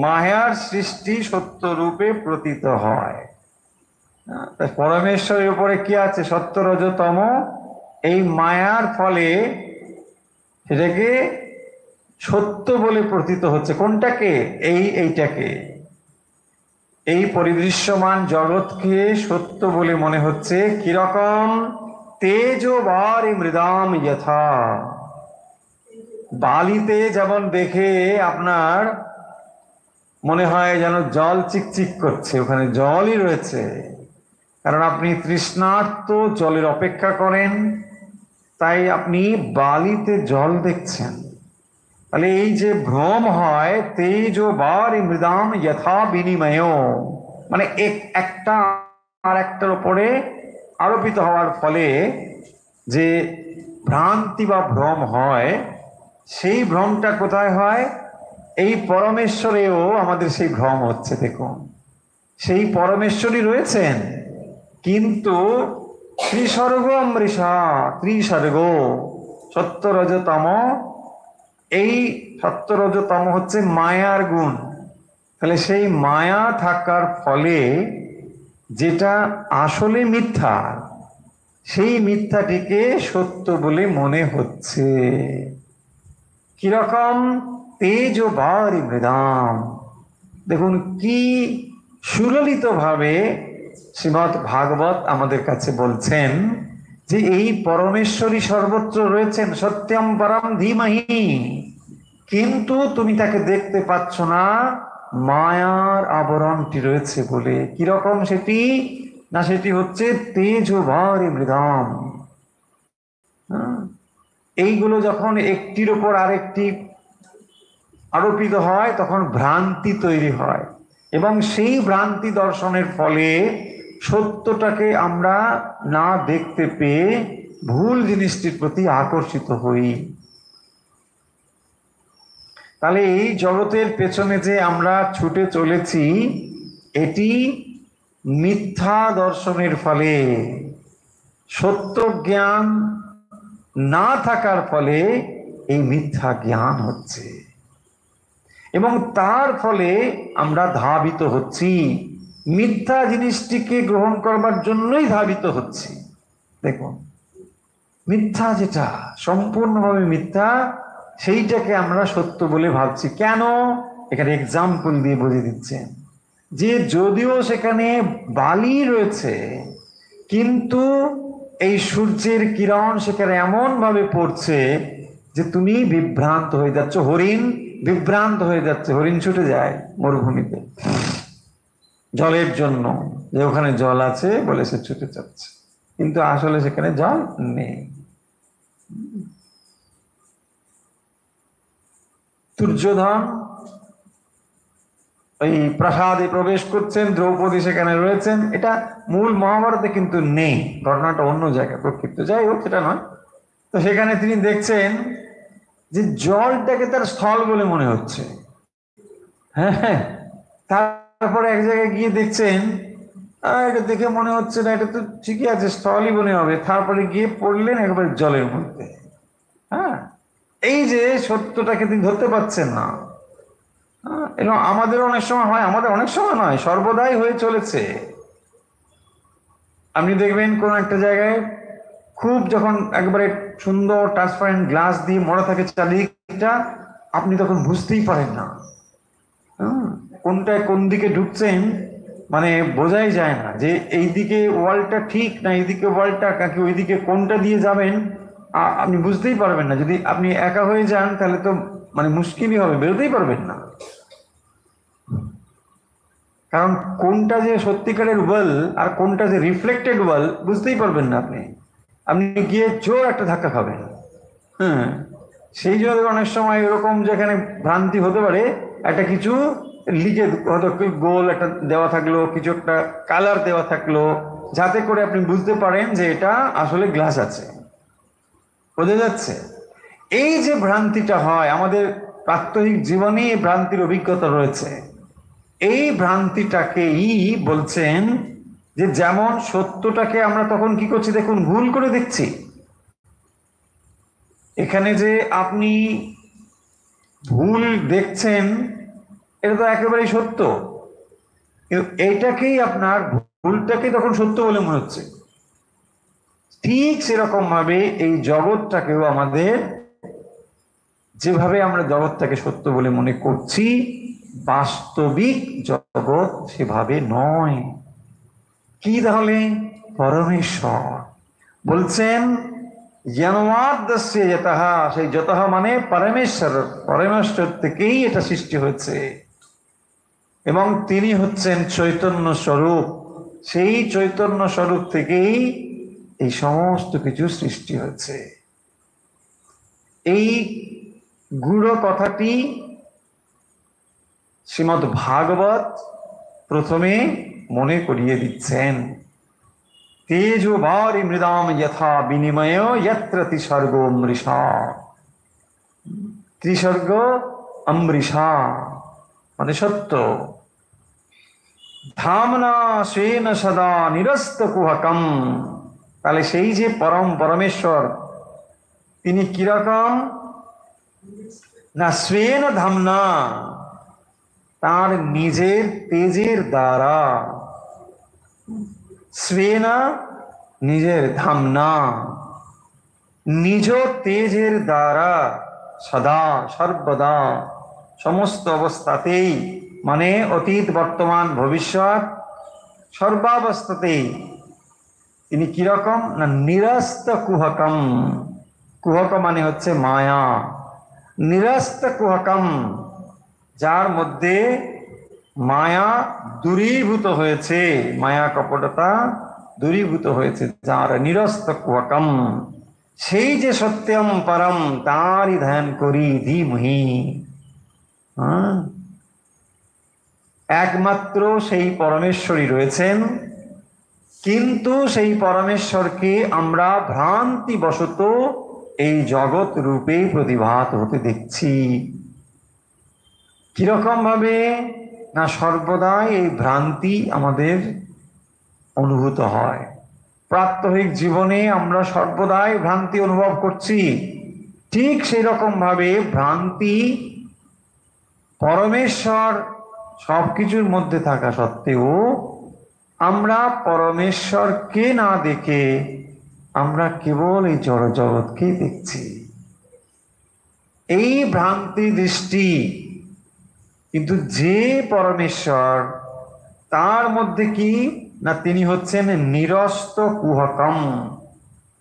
মায়ার সৃষ্টি সত্য রূপে প্রতীত হয়। পরমেশ্বরের উপরে কি আছে? সত্য রজ তম। এই মায়ার ফলে সেটাকে সত্য বলে প্রতীত হচ্ছে। কোনটাকে? এইটাকে, এই পরিদৃশ্যমান জগৎকে সত্য বলে মনে হচ্ছে। কিরকম? তেজ বারি মৃদাম যথা, বালিতে যেমন দেখে আপনার মনে হয় যেন জল চিকচিক করছে, ওখানে জলই রয়েছে, কারণ আপনি তৃষ্ণার্ত, জলের অপেক্ষা করেন, তাই আপনি বালিতে জল দেখছেন। তাহলে এই যে ভ্রম হয়, তেজ বারি মৃদাম যথা বিনিময়, মানে একটা আর একটার উপরে আরোপিত হওয়ার ফলে যে ভ্রান্তি বা ভ্রম হয়, সেই ভ্রমটা কোথায় হয়? এই পরমেশ্বরেও আমাদের সেই ভ্রম হচ্ছে। দেখুন, সেই পরমেশ্বরই রয়েছেন, কিন্তু ত্রিসর্গ মৃষা, ত্রিসর্গ সত্য রজতম, এই সত্য রজতম হচ্ছে মায়ার গুণ। তাহলে সেই মায়া থাকার ফলে যেটা আসলে মিথ্যা, সেই মিথ্যাটিকে সত্য বলে মনে হচ্ছে। কিরকম? তেজ বারি মৃদাম। দেখুন কি সুললিত ভাবে শ্রীমৎ ভাগবত আমাদের কাছে বলছেন যে এই পরমেশ্বরী সর্বত্র রয়েছেন, সত্যম পরম ধীমহি, কিন্তু তুমি তাকে দেখতে পাচ্ছ না, মায়ার আবরণটি রয়েছে বলে। কিরকম সেটি? না, সেটি হচ্ছে তেজ ভারি মৃদাম। এইগুলো যখন একটির উপর আরেকটি আরোপিত হয়, তখন ভ্রান্তি তৈরি হয়, এবং সেই ভ্রান্তি দর্শনের ফলে সত্যটাকে আমরা না দেখতে পেয়ে ভুল জিনিসটির প্রতি আকর্ষিত হই। তাহলে এই জগতের পেছনে যে আমরা ছুটে চলেছি, এটি মিথ্যা দর্শনের ফলে, সত্য জ্ঞান না থাকার ফলে এই মিথ্যা জ্ঞান হচ্ছে, এবং তার ফলে আমরা ধাবিত হচ্ছি, মিথ্যা জিনিসটিকে গ্রহণ করবার জন্যই ধাবিত হচ্ছি। দেখুন, মিথ্যা যেটা সম্পূর্ণভাবে মিথ্যা, সেইটাকে আমরা সত্য বলে ভাবছি। কেন? এখানে এক্সাম্পল দিয়ে বুঝিয়ে দিচ্ছেন যে যদিও সেখানে বালি রয়েছে, কিন্তু এই সূর্যের কিরণ সেখানে এমন ভাবে পড়ছে যে তুমি বিভ্রান্ত হয়ে যাচ্ছ। হরিণ বিভ্রান্ত হয়ে যাচ্ছে, হরিণ ছুটে যায় মরুভূমিতে জলের জন্য, যে ওখানে জল আছে বলে সে ছুটে যাচ্ছে, কিন্তু আসলে সেখানে জল নেই। দুর্যোধন ওই প্রাসাদে প্রবেশ করছেন, দ্রৌপদী সেখানে রয়েছেন, এটা মূল মহাভারতে কিন্তু নেই, ঘটনাটা অন্য জায়গায় প্রক্ষিপ্ত। যাই হোক, সেটা নয়। তো সেখানে তিনি দেখছেন যে জলটাকে তার স্থল বলে মনে হচ্ছে। হ্যাঁ হ্যাঁ, তারপরে এক জায়গায় গিয়ে দেখছেন এটা দেখে মনে হচ্ছে না, এটা তো ঠিকই আছে, স্থলই মনে হবে। তারপরে গিয়ে পড়লেন একবার জলের মধ্যে। হ্যাঁ, এই যে সত্যটাকে তিনি ধরতে পারছেন না। এবং আমাদের অনেক সময় হয়, আমাদের অনেক সময় নয়, সর্বদাই হয়ে চলেছে। আপনি দেখবেন কোন একটা জায়গায় খুব যখন একবারে সুন্দর ট্রান্সপারেন্ট গ্লাস দিয়ে মোড়া থাকে চারিদিকটা, আপনি তখন বুঝতেই পারেন না কোনটায় কোন দিকে ঢুকছেন, মানে বোঝাই যায় না যে এইদিকে ওয়ালটা ঠিক না এইদিকে ওয়ালটা, নাকি ওইদিকে কোনটা দিয়ে যাবেন আপনি বুঝতেই পারবেন না। যদি আপনি একা হয়ে যান তাহলে তো মানে মুশকিলই হবে, বেরোতেই পারবেন না। কারণ কোনটা যে সত্যিকারের ওয়াল আর কোনটা যে রিফ্লেক্টেড ওয়াল বুঝতেই পারবেন না। আপনি আপনি গিয়ে জোর একটা ধাক্কা খাবেন। হ্যাঁ, সেই জন্য অনেক সময় এরকম যেখানে ভ্রান্তি হতে পারে, একটা কিছু লিখে হয়তো গোল একটা দেওয়া থাকলো, কিছু একটা কালার দেওয়া থাকলো, যাতে করে আপনি বুঝতে পারেন যে এটা আসলে গ্লাস আছে। বোঝা যাচ্ছে? এই যে ভ্রান্তিটা হয় আমাদের প্রাত্যহিক জীবনে, ভ্রান্তির অভিজ্ঞতা রয়েছে। এই ভ্রান্তিটাকেই বলছেন যে যেমন সত্যটাকে আমরা তখন কি করছি দেখুন, ভুল করে দেখছি। এখানে যে আপনি ভুল দেখছেন এটা তো একেবারেই সত্য, কিন্তু এইটাকেই আপনার ভুলটাকে তখন সত্য বলে মনে হচ্ছে। ঠিক সেরকম ভাবে এই জগৎটাকেও আমাদের, যেভাবে আমরা জগৎটাকে সত্য বলে মনে করছি, বাস্তবিক জগৎ সেভাবে নয়। কি তাহলে? পরমেশ্বর বলছেন জ্ঞানমাদ্যস্য যতঃ, সেই যতঃ মানে পরমেশ্বর, পরমেশ্বর থেকেই এটা সৃষ্টি হয়েছে এবং তিনি হচ্ছেন চৈতন্য স্বরূপ। সেই চৈতন্য স্বরূপ থেকেই এই সমস্ত কিছু সৃষ্টি হয়েছে। এই গূঢ় কথাটি শ্রীমদ্ ভাগবত প্রথমে মনে করিয়ে দিচ্ছেন। তেজো বারি মৃদাম যথা বিনিময় যত্র ত্রিসর্গ অমৃষা। ত্রিসর্গ অমৃষা মানে সত্য। ধামনা স্বেন সদা নিরস্ত কুহকম। তাহলে সেই যে পরমেশ্বর তিনি কিরকম না, স্বেন ধামনা তার নিজের তেজের দ্বারা, স্বেনা নিজের ধামনা নিজ তেজের দ্বারা সদা সর্বদা সমস্ত অবস্থাতেই, মানে অতীত বর্তমান ভবিষ্যৎ সর্বাবস্থাতেই তিনি কিরকম না নিরস্ত কুহকম। কুহক মানে হচ্ছে মায়া। নিরস্ত কুহকম যার মধ্যে মায়া দূরীভূত হয়েছে, মায়া কপটতা দূরীভূত হয়েছে যার, নিরস্ত কুহকম। সেই যে সত্যম পরম তারই ধ্যান করি ধীমহি। একমাত্র সেই পরমেশ্বরই রয়েছেন, কিন্তু সেই পরমেশ্বরকে আমরা ভ্রান্তিবশত এই জগৎ রূপে প্রতিভাত হতে দেখছি। কিরকম ভাবে না, সর্বদাই এই ভ্রান্তি আমাদের অনুভূত হয়। প্রাত্যহিক জীবনে আমরা সর্বদাই ভ্রান্তি অনুভব করছি। ঠিক সেই রকম ভাবে ভ্রান্তি পরমেশ্বর সবকিছুর মধ্যে থাকা সত্ত্বেও আমরা পরমেশ্বরকে না দেখে আমরা কেবল এই জড় জগৎকে দেখছি। এই ভ্রান্তি দৃষ্টি, কিন্তু যে পরমেশ্বর তার মধ্যে কি না, তিনি হচ্ছেন নিরস্ত কুহকম।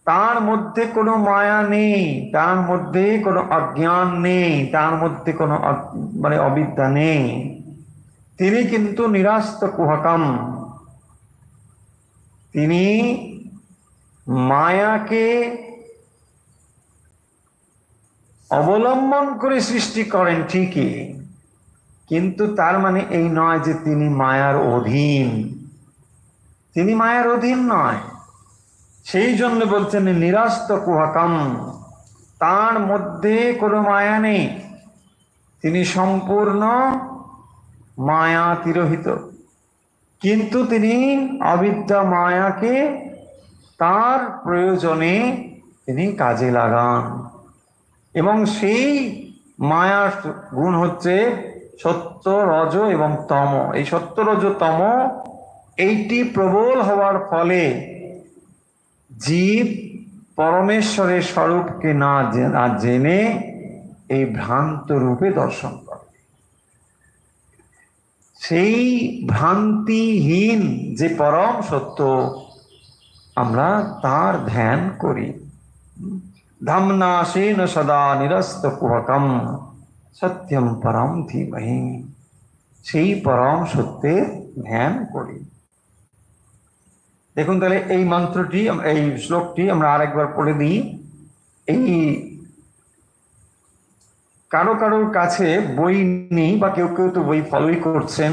তার মধ্যে কোনো মায়া নেই, তার মধ্যে কোনো অজ্ঞান নেই, তার মধ্যে কোনো মানে অবিদ্যা নেই। তিনি কিন্তু নিরস্ত কুহকম। তিনি মায়াকে অবলম্বন করে সৃষ্টি করেন ঠিকই, কিন্তু তার মানে এই নয় যে তিনি মায়ার অধীন। তিনি মায়ার অধীন নয়। সেই জন্য বলছেন নিরস্ত কুহকম, তার মধ্যে কোনো মায়া নেই। তিনি সম্পূর্ণ মায়া তিরোহিত, কিন্তু তিনি অবিদ্যা মায়াকে তার প্রয়োজনে তিনি কাজে লাগান, এবং সেই মায়ার গুণ হচ্ছে সত্য, রজ এবং তম। এই সত্য, রজ, তম এইটি প্রবল হওয়ার ফলে জীব পরমেশ্বরের স্বরূপকে না জেনে এই ভ্রান্ত রূপে দর্শন করে। সেই ভ্রান্তিহীন যে পরম সত্য, আমরা তার ধ্যান করি। ধামনাশেন সদা নিরস্ত কুহকম সত্যম পরম ধীমহি। সেই পরম সত্যের ধ্যান করি। দেখুন তাহলে এই মন্ত্রটি, এই শ্লোকটি আমরা আরেকবার পড়ে দিই। এই কারো কারোর কাছে বই নেই, বা কেউ কেউ তো বই ফলোই করছেন,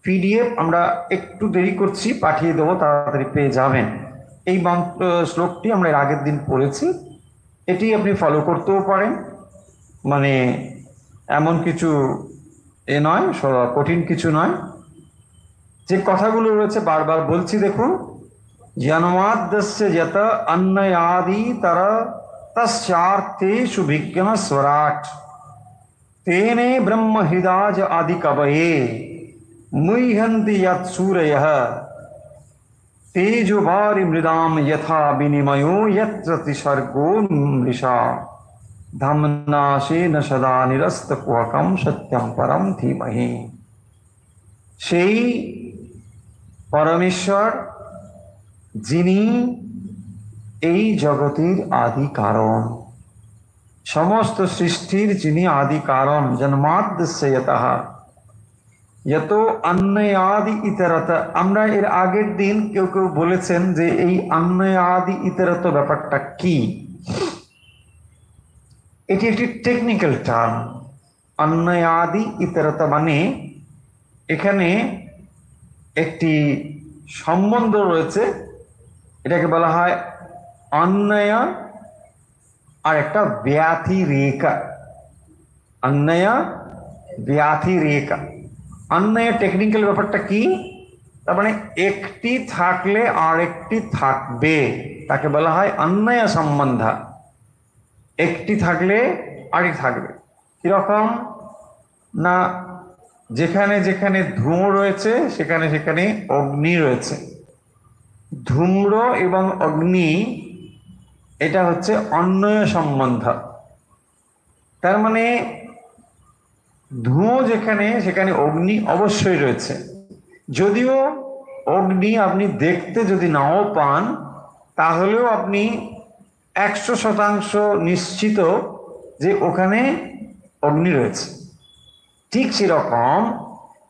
পিডিএফ আমরা একটু দেরি করছি, পাঠিয়ে দেবো, তাড়াতাড়ি পেয়ে যাবেন। এই মন্ত্র শ্লোকটি আমরা এর আগের দিন পড়েছি, এটি আপনি ফলো করতেও পারেন, মানে এমন কিছু নয়, কঠিন কিছু নয়। যে কথাগুলো রয়েছে বারবার বলছি, দেখুন। জন্মাদ্যস্য যত অন্নয়াদি তর তস্যার্থেষু বিজ্ঞ স্বরাট তেনে ব্রহ্ম হৃদাজ আদি কবয়ে মুহ্যন্তি যৎ সূরয়ঃ তেজো বারি মৃদাম যথা বিনিমयो যত্র তিসর্গো মৃষা ধামনাশেন সদা নিরস্ত কুহকম সত্যম পরম ধীমহি। সেই পরমেশ্বর যিনি এই জগতের আদি কারণ, সমস্ত সৃষ্টির যিনি আদি কারণ। জন্মাদ্যস্য যতঃ যত অন্নয়াদি ইতরত। আমরা এর আগের দিন কেউ কেউ বলেছেন যে এই অন্নয়াদি ইতরত ব্যাপারটা কি। এটি একটি টেকনিক্যাল টার্ম। অন্নয়াদি ইতরত মানে এখানে একটি সম্বন্ধ রয়েছে, এটাকে বলা হয় অন্বয় আর একটা ব্যাথি রেখা। অন্বয় ব্যাথি রেখা। অন্বয় টেকনিক্যাল ব্যাপারটা কি, তার মানে একটি থাকলে আরেকটি থাকবে, তাকে বলা হয় অন্বয় সম্বন্ধ। একটি থাকলে আরেকটি থাকবে। কিরকম না, যেখানে যেখানে ধূম রয়েছে সেখানে সেখানে অগ্নি রয়েছে। ধূম্র এবং অগ্নি, এটা হচ্ছে অন্বয় সম্বন্ধ। তার মানে ধূম যেখানে সেখানে অগ্নি অবশ্যই রয়েছে। যদিও অগ্নি আপনি দেখতে যদি নাও পান, তাহলেও আপনি 100% নিশ্চিত যে ওখানে অগ্নি রয়েছে। ঠিক সেরকম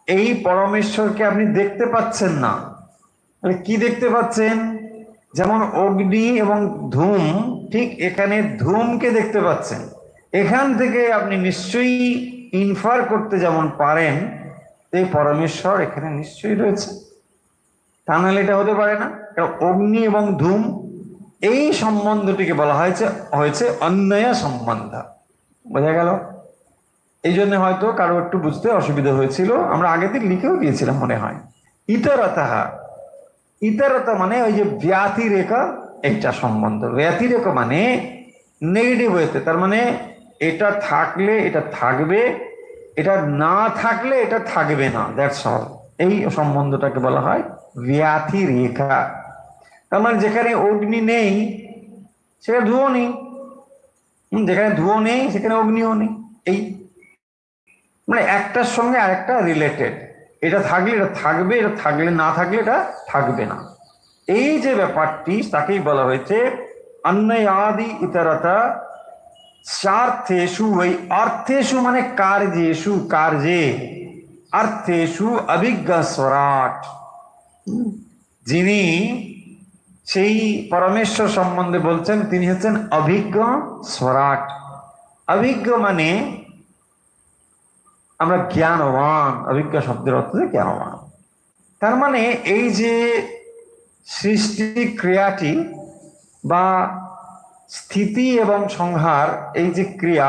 এই পরমেশ্বরকে আপনি দেখতে পাচ্ছেন না, তাহলে কি দেখতে পাচ্ছেন? যেমন অগ্নি এবং ধূম, ঠিক এখানে ধূমকে দেখতে পাচ্ছেন। এখান থেকে আপনি নিশ্চয়ই ইনফার করতে যেমন পারেন এই পরমেশ্বর এখানে নিশ্চয়ই রয়েছে, তা নাহলে এটা হতে পারে না। অগ্নি এবং ধূম এই সম্বন্ধটিকে বলা হয়েছে অন্বয় সম্বন্ধ। বোঝা গেল? এই জন্য হয়তো কারো একটু বুঝতে অসুবিধা হয়েছিল, আমরা আগের দিন লিখেও দিয়েছিলাম মনে হয়। ইতরতঃ, ইতরত মানে ওই যে ব্যাথি রেখা, এইটা সম্বন্ধ। ব্যাথি রেখা মানে নেগেটিভ হয়েছে, তার মানে এটা থাকলে এটা থাকবে, এটা না থাকলে এটা থাকবে না, দ্যাটস অল। এই সম্বন্ধটাকে বলা হয় ব্যাথি রেখা। তার মানে যেখানে অগ্নি নেই সেখানে ধুঁয়ো নেই, যেখানে ধুঁয়ো নেই সেখানে অগ্নিও নেই। এই মানে একটার সঙ্গে আরেকটা রিলেটেড। এটা থাকলে এটা থাকবে, এটা থাকলে না থাকলে এটা থাকবে না। এই যে ব্যাপারটি, তাকেই বলা হয়েছে অন্নয়াদি ইতরতা স্বার্থেষু। ওই অর্থেষু মানে কার্যেষু, কার্যে। অর্থেষু অভিজ্ঞ স্বরাট। যিনি সেই পরমেশ্বর সম্বন্ধে বলছেন তিনি হচ্ছেন অভিজ্ঞ স্বরাট। অভিজ্ঞ মানে আমরা জ্ঞানবান, অভিজ্ঞ শব্দের অর্থ জ্ঞানবান। তার মানে এই যে সৃষ্টি ক্রিয়াটি বা স্থিতি এবং সংহার, এই যে ক্রিয়া,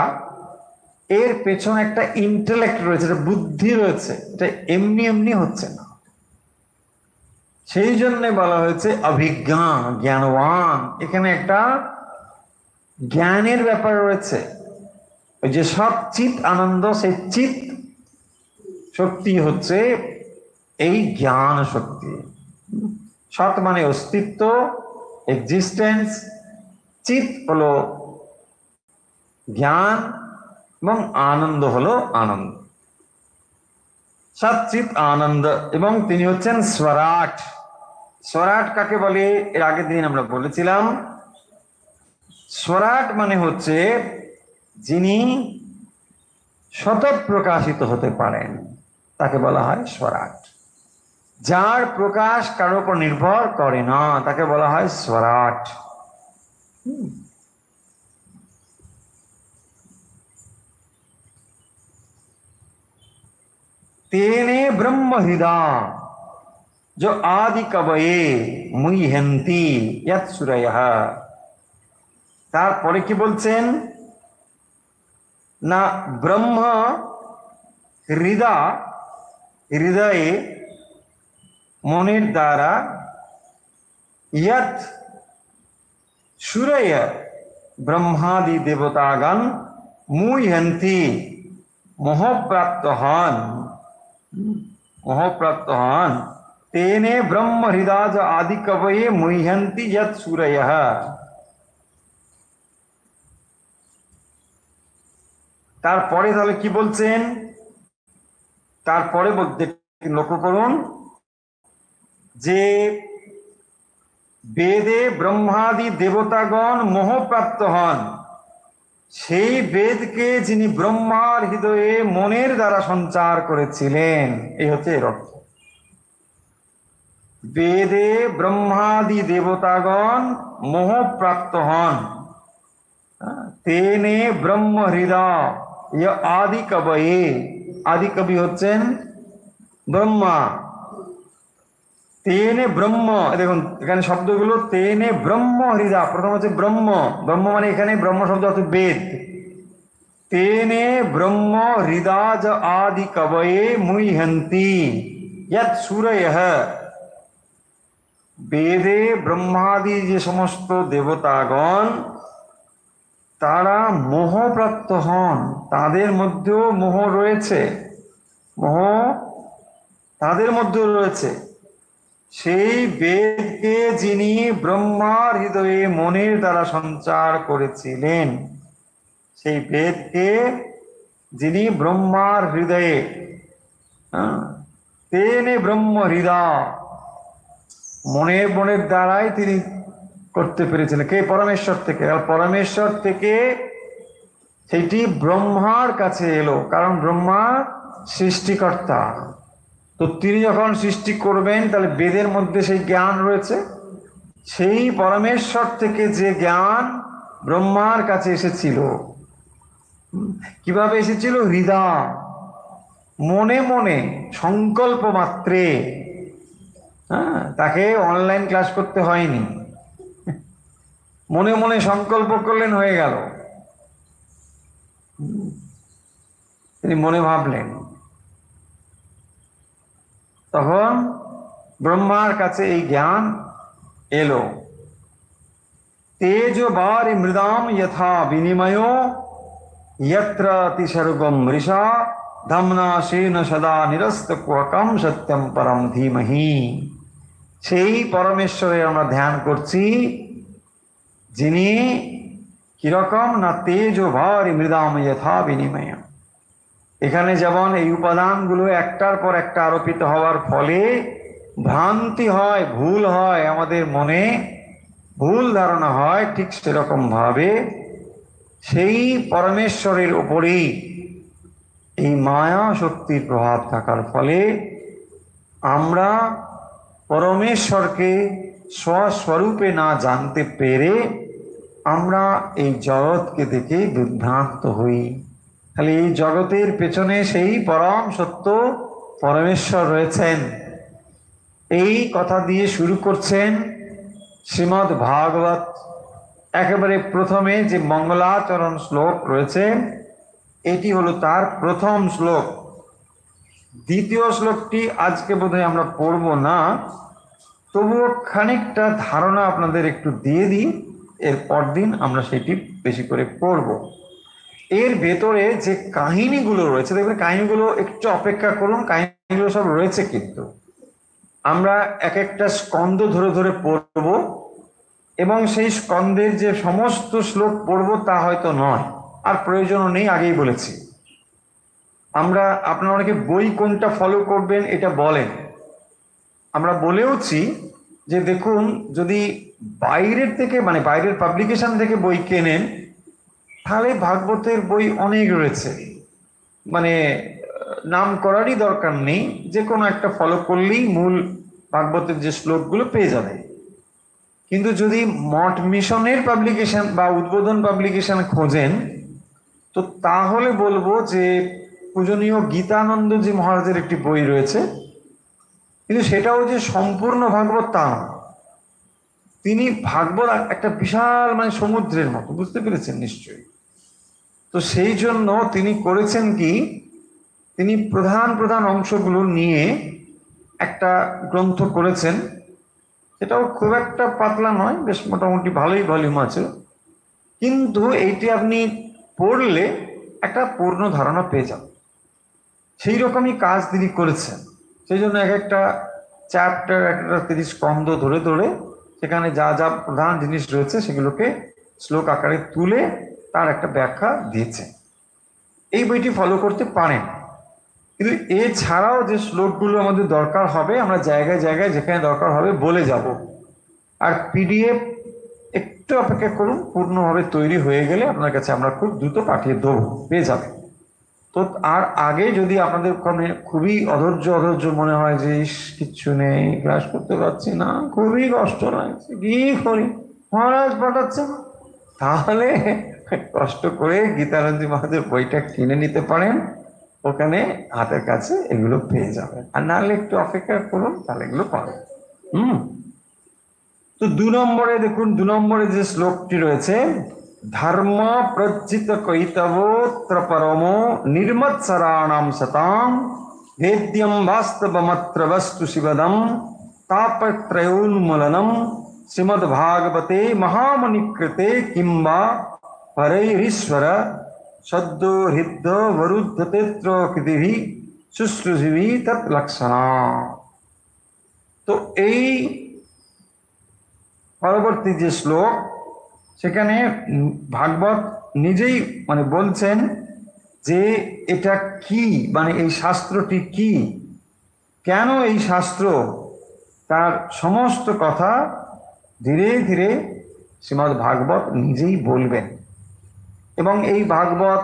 এর পেছনে একটা ইন্টেলেক্ট রয়েছে, একটা বুদ্ধি রয়েছে, এটা এমনি এমনি হচ্ছে না। সেই জন্য বলা হয়েছে অভিজ্ঞা, জ্ঞানবান। এখানে একটা জ্ঞানের ব্যাপার রয়েছে। ওই যে সব চিত আনন্দ, সেই চিত শক্তি হচ্ছে এই জ্ঞান শক্তি। সৎ মানে অস্তিত্ব, এক্সিস্টেন্স, চিত হলো জ্ঞান এবং আনন্দ হলো আনন্দ। সৎচিত আনন্দ, এবং তিনি হচ্ছেন স্বরাট। স্বরাট কাকে বলে এর আগের দিন আমরা বলেছিলাম। স্বরাট মানে হচ্ছে যিনি স্বতঃ প্রকাশিত হতে পারেন, তাকে বলা হয় স্বরাট। যার প্রকাশ কারো উপর নির্ভর করে না, তাকে বলা হয় স্বরাট। तेने ब्रह्म हृदय जो आदि कवये मुह्यन्ति यत् सूरयः। তারপরে কি বলছেন না, ব্রহ্ম হৃদয়, হৃদয়ে মনের দ্বারা, यत् सूरय ব্রহ্মাদি দেবতাগণ মুহ্যন্তি মোহপ্রাপ্ত হন, মোহপ্রাপ্ত হন। तेने ब्रह्म हृदय आदि कवये मुह्यन्ति यत् सूरयः। তারপরে তাহলে কি বলছেন, তারপরে বলতে লক্ষ্য করুন যে বেদে ব্রহ্মাদি দেবতাগণ মোহপ্রাপ্ত হন, সেই বেদকে যিনি ব্রহ্মার হৃদয়ে মনের দ্বারা সঞ্চার করেছিলেন, এই হচ্ছে এর অর্থ। বেদে ব্রহ্মাদি দেবতাগণ মোহপ্রাপ্ত হন, তেনে ব্রহ্ম হৃদয় আদি কবয়ে, আদি কবি হচ্ছেন ব্রহ্মা। তেনে ব্রহ্ম, দেখুন এখানে শব্দগুলো, তেনে ব্রহ্ম হৃদয়, প্রথম হচ্ছে ব্রহ্ম, ব্রহ্ম মানে এখানে ব্রহ্ম শব্দ অর্থ বেদ। তেনে ব্রহ্ম হৃদয় আদি কবয়ে মুহ্যন্তি यत् सूरयः। বেদে ব্রহ্মাদি যে সমস্ত দেবতাগণ তারা মোহপ্রাপ্ত হন, তাদের মধ্যেও মোহ রয়েছে, মোহ তাদের মধ্যেও রয়েছে। সেই বেদকে যিনি ব্রহ্মার হৃদয়ে মনের দ্বারা সঞ্চার করেছিলেন, সেই বেদকে যিনি ব্রহ্মার হৃদয়ে, তেনে ব্রহ্ম হৃদয়, মনের দ্বারাই তিনি করতে পেরেছিলেন। কে? পরমেশ্বর থেকে। আর পরমেশ্বর থেকে সেটি ব্রহ্মার কাছে এলো, কারণ ব্রহ্মা সৃষ্টিকর্তা। তো তিনি যখন সৃষ্টি করবেন তাহলে বেদের মধ্যে সেই জ্ঞান রয়েছে, সেই পরমেশ্বর থেকে যে জ্ঞান ব্রহ্মার কাছে এসেছিল। কিভাবে এসেছিল? হৃদয়, মনে মনে, সংকল্প মাত্রে। তাকে অনলাইন ক্লাস করতে হয়নি, মনে মনে সংকল্প করলেন, হয়ে গেল। তিনি মনে ভাবলেন, তখন ব্রহ্মার কাছে এই জ্ঞান এলো। তেজ বারি মৃদাম যথা বিনিময় यत्र तिसर्गम मृषा धमना शेन सदा निरस्त कुहकम सत्यम परम धीमहि। সেই পরমেশ্বরের আমরা ধ্যান করছি, যিনি কিরকম না তেজ ভারি মৃদাম যথা বিনিময়। এখানে যেমন এই উপাদানগুলো একটার পর একটা আরোপিত হওয়ার ফলে ভ্রান্তি হয়, ভুল হয়, আমাদের মনে ভুল ধারণা হয়, ঠিক সেরকম ভাবে সেই পরমেশ্বরের উপরেই এই মায়া শক্তির প্রভাব থাকার ফলে আমরা পরমেশ্বরকে স্বস্বরূপে না জানতে পেরে আমরা এই জগৎকে দেখে বিভ্রান্ত হই। তাহলে এই জগতের পেছনে সেই পরম সত্য পরমেশ্বর রয়েছেন। এই কথা দিয়ে শুরু করছেন শ্রীমদ্ ভাগবত। একেবারে প্রথমে যে মঙ্গলাচরণ শ্লোক রয়েছে এটি হলো তার প্রথম শ্লোক। দ্বিতীয় শ্লোকটি আজকে বোধহয় আমরা পড়ব না, তবুও খানিকটা ধারণা আপনাদের একটু দিয়ে দিই, এর পরদিন আমরা সেটি বেশি করে পড়ব। এর ভেতরে যে কাহিনীগুলো রয়েছে, দেখবেন কাহিনীগুলো একটু অপেক্ষা করুন, কাহিনীগুলো সব রয়েছে, কিন্তু আমরা এক একটা স্কন্ধ ধরে ধরে পড়ব, এবং সেই স্কন্ধের যে সমস্ত শ্লোক পড়ব তা হয়তো নয়, আর প্রয়োজনও নেই, আগেই বলেছি। আমরা আপনারা অনেকে বই কোনটা ফলো করবেন এটা বলেন, আমরা বলেওছি যে দেখুন, যদি বাইরের থেকে মানে বাইরের পাবলিকেশন থেকে বই কেনেন, তাহলে ভাগবতের বই অনেক রয়েছে, মানে নাম করারই দরকার নেই, যে কোনো একটা ফলো করলেই মূল ভাগবতের যে শ্লোকগুলো পেয়ে যাবে। কিন্তু যদি মঠ মিশনের পাবলিকেশন বা উদ্বোধন পাবলিকেশন খোঁজেন, তো তাহলে বলবো যে পূজনীয় গীতানন্দজি মহারাজের একটি বই রয়েছে, কিন্তু সেটাও যে সম্পূর্ণ ভাগবত তা নয়। তিনি ভাগবত একটা বিশাল মানে সমুদ্রের মতো, বুঝতে পেরেছেন নিশ্চয়ই। তো সেই জন্য তিনি করেছেন কি, তিনি প্রধান প্রধান অংশগুলো নিয়ে একটা গ্রন্থ করেছেন, সেটাও খুব একটা পাতলা নয়, বেশ মোটামুটি ভালোই ভলিউম আছে, কিন্তু এইটি আপনি পড়লে একটা পূর্ণ ধারণা পেয়ে যাবেন। সেই রকমই কাজ তিনি করেছেন। সেই জন্য এক একটা চ্যাপ্টার, একটা 30 স্কন্ধ ধরে ধরে সেখানে যা যা প্রধান জিনিস রয়েছে সেগুলোকে শ্লোক আকারে তুলে তার একটা ব্যাখ্যা দিয়েছে। এই বইটি ফলো করতে পারেন। কিন্তু এছাড়াও যে শ্লোকগুলো আমাদের দরকার হবে, আমরা জায়গায় জায়গায় যেখানে দরকার হবে বলে যাব। আর পিডিএফ একটু অপেক্ষা করুন, পূর্ণভাবে তৈরি হয়ে গেলে আপনার কাছে আমরা খুব দ্রুত পাঠিয়ে দেবো, পেয়ে যাবেন। তো আর আগে যদি আপনাদের খুবই অধৈর্য মনে হয় যে কিচ্ছু নেই, ক্লাস করতে পারছি না, খুবই কষ্ট লাগছে, কি করি, মহারাজ পাঠাচ্ছে, তাহলে কষ্ট করে গীতানন্দী মহারাজের বইটা কিনে নিতে পারেন, ওখানে হাতের কাছে এগুলো পেয়ে যাবেন। আর নাহলে একটু অপেক্ষা করুন, তাহলে এগুলো পাবেন। তো 2 নম্বরে দেখুন, 2 নম্বরে যে শ্লোকটি রয়েছে, ধর্ম প্রজ্জিত কৈতবোত্র পরমো নির্মৎসরাণাম সতাম ভেদ্যম বাস্তবমত্র বস্তু শিবদম তাপত্রয়োন্মূলনম শ্রীমদ্ভাগবতে মহামণিকৃতে কিংবা পরৈरीश्वर সদ্যো হৃদ্য বরুদ্ধতেত্র কৃতিভি শুশ্রূষিভি তৎলক্ষণা। তো এই পরবর্তী যে শ্লোক, সেখানে ভাগবত নিজেই মানে বলছেন যে এটা কি, মানে এই শাস্ত্রটি কি, কেন এই শাস্ত্র, তার সমস্ত কথা ধীরে ধীরে শ্রীমদ্ ভাগবত নিজেই বলবেন। এবং এই ভাগবত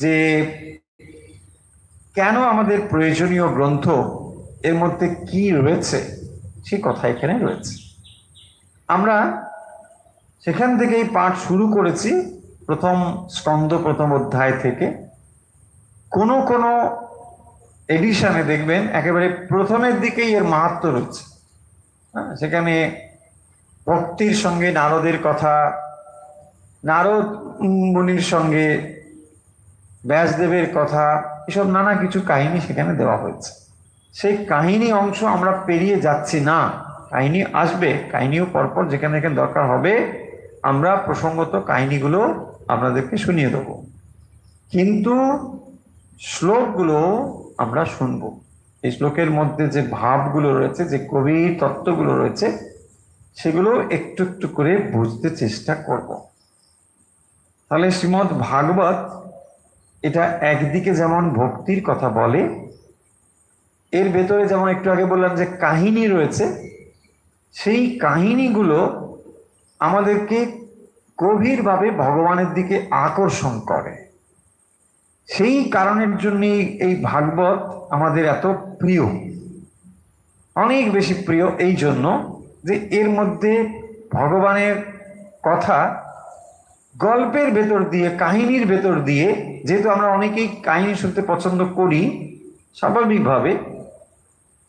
যে কেন আমাদের প্রয়োজনীয় গ্রন্থ, এর মধ্যে কি রয়েছে সে কথা এখানে রয়েছে। আমরা সেখান থেকেই পাঠ শুরু করেছি, প্রথম স্কন্ধ প্রথম অধ্যায় থেকে। কোনো কোনো এডিশনে দেখবেন একেবারে প্রথমের দিকেই এর মাহাত্ম্য রয়েছে। সেখানে ভক্তির সঙ্গে নারদের কথা, নারদ মুনির সঙ্গে ব্যাসদেবের কথা, এসব নানা কিছু কাহিনী সেখানে দেওয়া হয়েছে। সেই কাহিনী অংশ আমরা পেরিয়ে যাচ্ছি না, কাহিনী আসবে, কাহিনীও পরপর যেখানে যেখানে দরকার হবে আমরা প্রসঙ্গত কাহিনীগুলো আপনাদেরকে শুনিয়ে দেব, কিন্তু শ্লোকগুলো আমরা শুনব। এই শ্লোকের মধ্যে যে ভাবগুলো রয়েছে, যে গভীর তত্ত্বগুলো রয়েছে, সেগুলো একটু একটু করে বুঝতে চেষ্টা করব। তাহলে শ্রীমদ্ ভাগবত এটা একদিকে যেমন ভক্তির কথা বলে, এর ভেতরে যেমন একটু আগে বললাম যে কাহিনী রয়েছে, সেই কাহিনীগুলো আমাদেরকে গভীরভাবে ভগবানের দিকে আকর্ষণ করে। সেই কারণের জন্যই এই ভাগবত আমাদের এত প্রিয়, অনেক বেশি প্রিয়, এই জন্য যে এর মধ্যে ভগবানের কথা গল্পের ভেতর দিয়ে, কাহিনীর ভেতর দিয়ে, যেহেতু আমরা অনেকেই কাহিনী শুনতে পছন্দ করি, স্বাভাবিকভাবে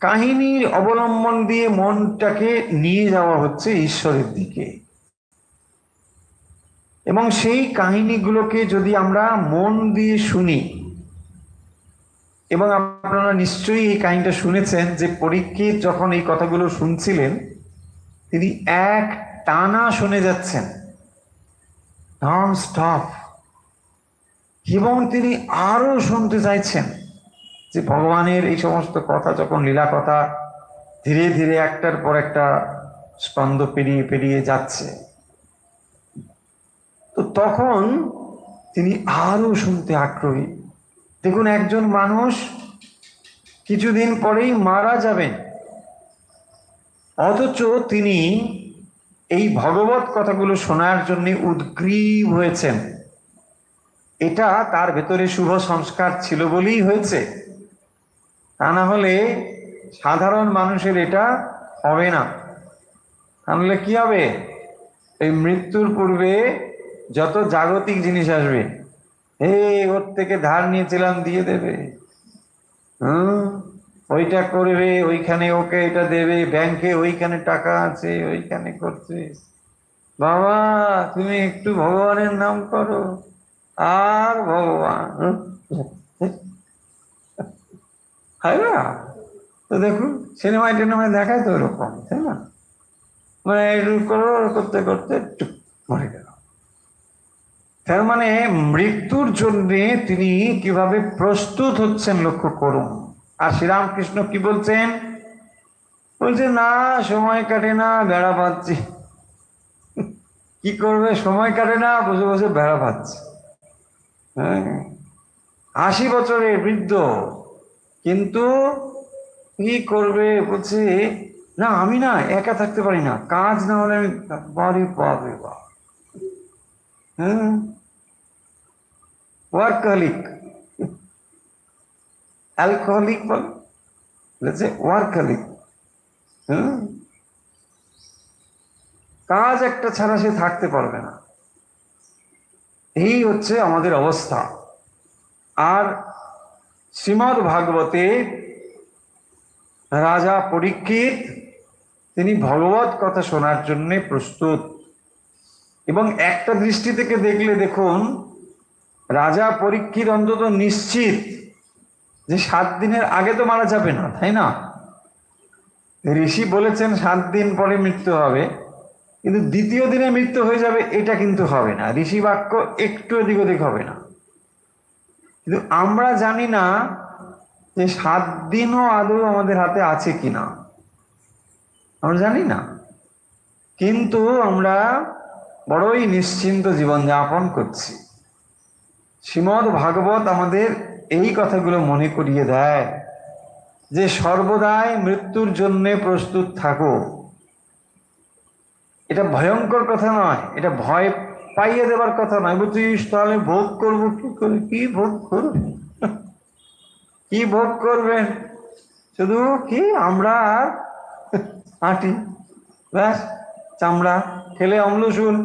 কাহিনীর অবলম্বন দিয়ে মনটাকে নিয়ে যাওয়া হচ্ছে ঈশ্বরের দিকে। এবং সেই কাহিনীগুলোকে যদি আমরা মন দিয়ে শুনি, এবং আপনারা নিশ্চয়ই এই কাহিনীটা শুনেছেন যে পরীক্ষিত যখন এই কথাগুলো শুনছিলেন তিনি এক টানা শুনে যাচ্ছেন, নন স্টপ, এবং তিনি আরো শুনতে চাইছেন যে ভগবানের এই সমস্ত কথা, যখন লীলা কথা ধীরে ধীরে একটার পর একটা স্কন্ধ পেরিয়ে পেরিয়ে যাচ্ছে, তো তখন তিনি আরো শুনতে আগ্রহী। দেখুন, একজন মানুষ কিছুদিন পরেই মারা যাবেন, অথচ তিনি এই ভগবত কথাগুলো শোনার জন্য উদ্গ্রীব হয়েছেন। এটা তার ভেতরে শুভ সংস্কার ছিল বলেই হয়েছে, তা না হলে সাধারণ মানুষের এটা হবে না। তাহলে কি হবে? এই মৃত্যুর পূর্বে যত জাগতিক জিনিস আসবে, ওর থেকে ধার নিয়েছিলাম দিয়ে দেবে, ওইটা করবে, ওইখানে ওকে এটা দেবে, ব্যাংকে ওইখানে টাকা আছে, ওইখানে করছে, বাবা তুমি একটু ভগবানের নাম করো, আর ভগবান হয় না? তো দেখুন, সিনেমায় টিনেমায় দেখায় তো ওরকম, তাই না? মানে করতে করতে চুপ মরে গেল। তার মানে মৃত্যুর জন্য তিনি কিভাবে প্রস্তুত হচ্ছেন লক্ষ্য করুন। আর শ্রীরামকৃষ্ণ কি বলছেন? বলছে না, সময় কাটে না, বেড়া বাঁধছি। কি করবে? সময় কাটে না, বসে বসে বেড়া বাঁধছে। হ্যাঁ, 80 বছরের বৃদ্ধ, কিন্তু কি করবে? বলছে না, আমি না একা থাকতে পারি না, কাজ না হলে আমি বাড়ি পাবে বা। হ্যাঁ, ওয়ার্কহলিক, অ্যালকোহলিক বলেছে, ওয়ার্কহলিক। কাজ একটা ছাড়া সে থাকতে পারবে না। এই হচ্ছে আমাদের অবস্থা। আর শ্রীমদ্ ভাগবতে রাজা পরীক্ষিত তিনি ভগবত কথা শোনার জন্য প্রস্তুত। এবং একটা দৃষ্টি থেকে দেখলে দেখুন, রাজা পরীক্ষিত অন্তত নিশ্চিত যে 7 দিনের আগে তো মারা যাবে না, তাই না? ঋষি বলেছেন 7 দিন পরে মৃত্যু হবে, কিন্তু দ্বিতীয় দিনে মৃত্যু হয়ে যাবে এটা কিন্তু হবে না। ঋষি বাক্য একটু এদিক ওদিক হবে না। কিন্তু আমরা জানি না যে 7 দিনও আদৌ আমাদের হাতে আছে কিনা, আমরা জানি না। কিন্তু আমরা বড়ই নিশ্চিন্ত জীবন যাপন করছি। শ্রীমদ্ ভাগবত আমাদের এই কথাগুলো মনে করিয়ে দেয় যে সর্বদাই মৃত্যুর জন্য প্রস্তুত থাকো। এটা ভয়ঙ্কর কথা নয়, এটা ভয় পাইয়ে দেবার কথা নয়। বলছিস তাহলে ভোগ করবো কি করে? কি ভোগ করবে? কি ভোগ করবেন? শুধু কি আমরা আর আটি, ব্যাস, চামড়া খেলে অম্লশূল,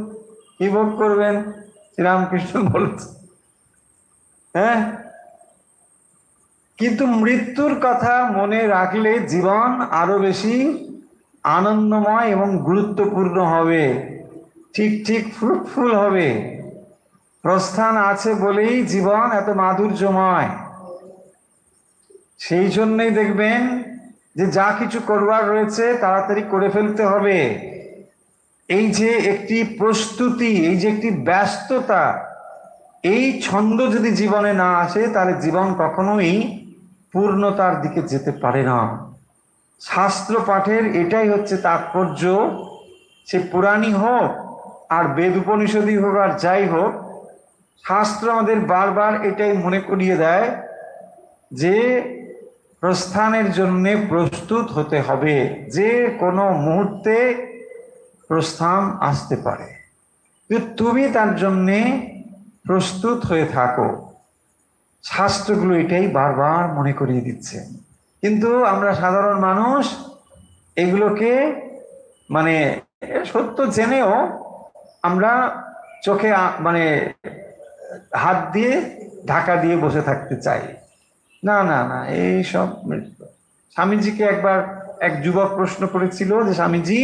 কি ভোগ করবেন? শ্রীরামকৃষ্ণ বলছে। হ্যাঁ, কিন্তু মৃত্যুর কথা মনে রাখলে জীবন আরো বেশি আনন্দময় এবং গুরুত্বপূর্ণ হবে, ঠিক ঠিক ফ্রুটফুল হবে। প্রস্থান আছে বলেই জীবন এত মাধুর্যময়। সেই জন্যই দেখবেন যে যা কিছু করবার রয়েছে তাড়াতাড়ি করে ফেলতে হবে। এই যে একটি প্রস্তুতি, এই যে একটি ব্যস্ততা, এই ছন্দ যদি জীবনে না আসে তাহলে জীবন কখনোই পূর্ণতার দিকে যেতে পারে না। শাস্ত্র পাঠের এটাই হচ্ছে তাৎপর্য। সে পুরাণী হোক আর বেদ উপনিষদই হোক আর যাই হোক, শাস্ত্র আমাদের বারবার এটাই মনে করিয়ে দেয় যে প্রস্থানের জন্য প্রস্তুত হতে হবে। যে কোনো মুহূর্তে প্রস্থান আসতে পারে, তুমি তার জন্যে প্রস্তুত হয়ে থাকো। শাস্ত্রগুলো এটাই বারবার মনে করিয়ে দিচ্ছে। কিন্তু আমরা সাধারণ মানুষ এগুলোকে মানে সত্য জেনেও আমরা চোখে মানে হাত দিয়ে ঢাকা দিয়ে বসে থাকতে চাই। না না না, এই সব মৃত্যু। স্বামীজিকে একবার এক যুবক প্রশ্ন করেছিল যে স্বামীজি,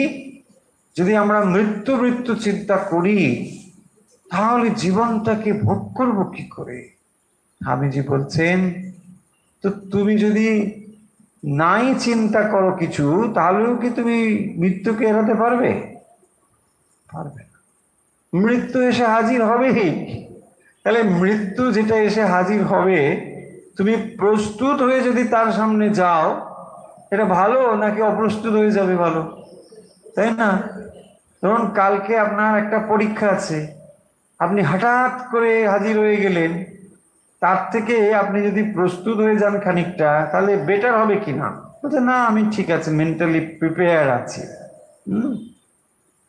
যদি আমরা মৃত্যু মৃত্যু চিন্তা করি তাহলে জীবনটাকে ভোগ করবো কি করে? স্বামীজি বলছেন, তো তুমি যদি নাই চিন্তা করো কিছু, তাহলেও কি তুমি মৃত্যুকে এড়াতে পারবে? পারবে না। মৃত্যু এসে হাজির হবেই। তাহলে মৃত্যু যেটা এসে হাজির হবে, তুমি প্রস্তুত হয়ে যদি তার সামনে যাও, এটা ভালো নাকি অপ্রস্তুত হয়ে যাবে ভালো? তাই না? ধরুন কালকে আপনার একটা পরীক্ষা আছে, আপনি হঠাৎ করে হাজির হয়ে গেলেন, তার থেকে আপনি যদি প্রস্তুত হয়ে যান খানিকটা, তাহলে বেটার হবে কিনা? বলছে না, আমি ঠিক আছে, মেন্টালি প্রিপেয়ার আছি।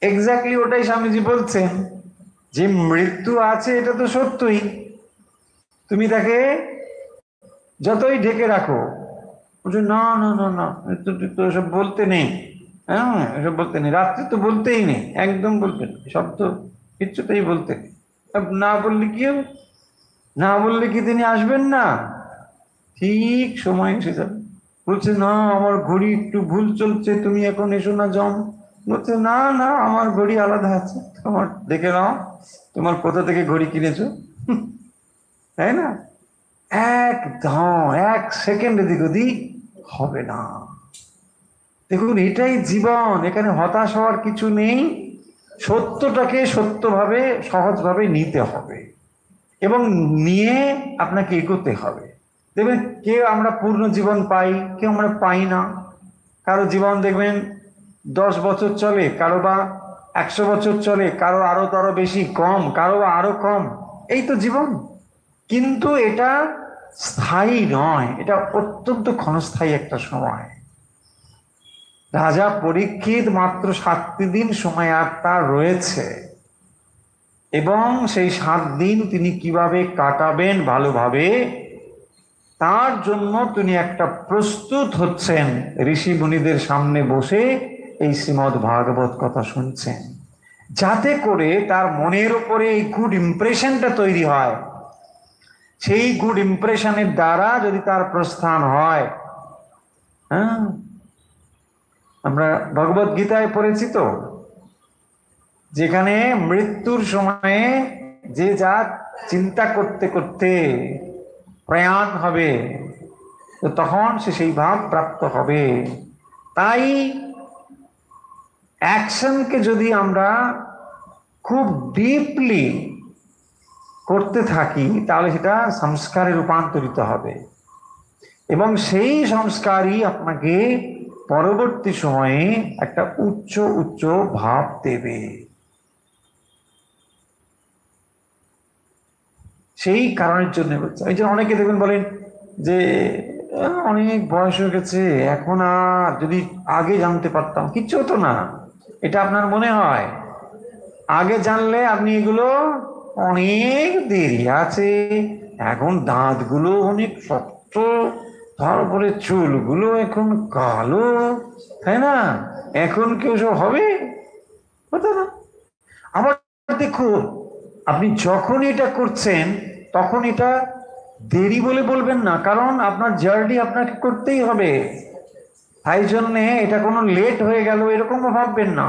এক্স্যাক্টলি ওটাই স্বামীজি বলছেন, যে মৃত্যু আছে এটা তো সত্যই, তুমি তাকে যতই ঢেকে রাখো, বলছো না না না না, তো এসব বলতে নেই। হ্যাঁ, এসব বলতে নেই, রাত্রে তো বলতেই নেই, একদম বলতে নেই, শব্দ কিচ্ছুতেই বলতে নেই। না বললে কি হবে? না বললে কি তিনি আসবেন না? ঠিক সময় এসে যাবে। বলছে না, আমার ঘড়ি একটু ভুল চলছে, তুমি এখন এসো না যাও। বলছে না না, আমার ঘড়ি আলাদা আছে, তোমার দেখে নাও, তোমার কোথা থেকে ঘড়ি কিনেছো। তাই না? একদম 1 সেকেন্ড এদিক ওদিক হবে না। দেখুন, এটাই জীবন, এখানে হতাশ হওয়ার কিছু নেই। সত্যটাকে সত্যভাবে সহজভাবে নিতে হবে এবং নিয়ে আপনাকে এগোতে হবে। দেখবেন, কেউ আমরা পূর্ণ জীবন পাই, কেউ আমরা পাই না। কারো জীবন দেখবেন 10 বছর চলে, কারো বা 100 বছর চলে, কারো আরো বেশি, কম, কারো আরো কম। এই তো জীবন। কিন্তু এটা স্থায়ী নয়, এটা অত্যন্ত ক্ষণস্থায়ী একটা সময়। রাজা পরীক্ষিত মাত্র 7টি দিন সময় আর তার রয়েছে, এবং সেই 7 দিন তিনি কিভাবে কাটাবেন ভালোভাবে, তার জন্য তিনি একটা প্রস্তুত হচ্ছেন। ঋষি মুনিদের সামনে বসে এই শ্রীমদ্ ভাগবত কথা শুনছেন, যাতে করে তার মনের উপরে এই গুড ইমপ্রেশনটা তৈরি হয়। সেই গুড ইমপ্রেশনের দ্বারা যদি তার প্রস্থান হয়, হ্যাঁ, আমরা ভগবত গীতায় পড়েছি তো, যেখানে মৃত্যুর সময়ে যে যা চিন্তা করতে করতে প্রয়াণ হবে, তো তখন সে সেই ভাব প্রাপ্ত হবে। তাই অ্যাকশনকে যদি আমরা খুব ডিপলি করতে থাকি, তাহলে সেটা সংস্কারে রূপান্তরিত হবে, এবং সেই সংস্কারই আপনাকে পরবর্তী সময়ে একটা উচ্চ উচ্চ ভাব দেবে। সেই কারণের জন্য বলছে। এই যে অনেকে দেখবেন বলেন যে অনেক বয়স হয়ে গেছে, এখন আর যদি আগে জানতে পারতাম, কিচ্ছু হতো না। এটা আপনার মনে হয়। আগে জানলে আপনি এগুলো, অনেক দেরি আছে, এখন দাঁতগুলো অনেক শক্ত, তারপরে চুলগুলো এখন কালো, তাই না? এখন কেউ সব হবে? হতো না। আবার দেখুন, আপনি যখন এটা করছেন, তখন এটা দেরি বলে বলবেন না, কারণ আপনার জার্নি আপনাকে করতেই হবে। তাই জন্যে এটা কোনো লেট হয়ে গেল এরকমও ভাববেন না।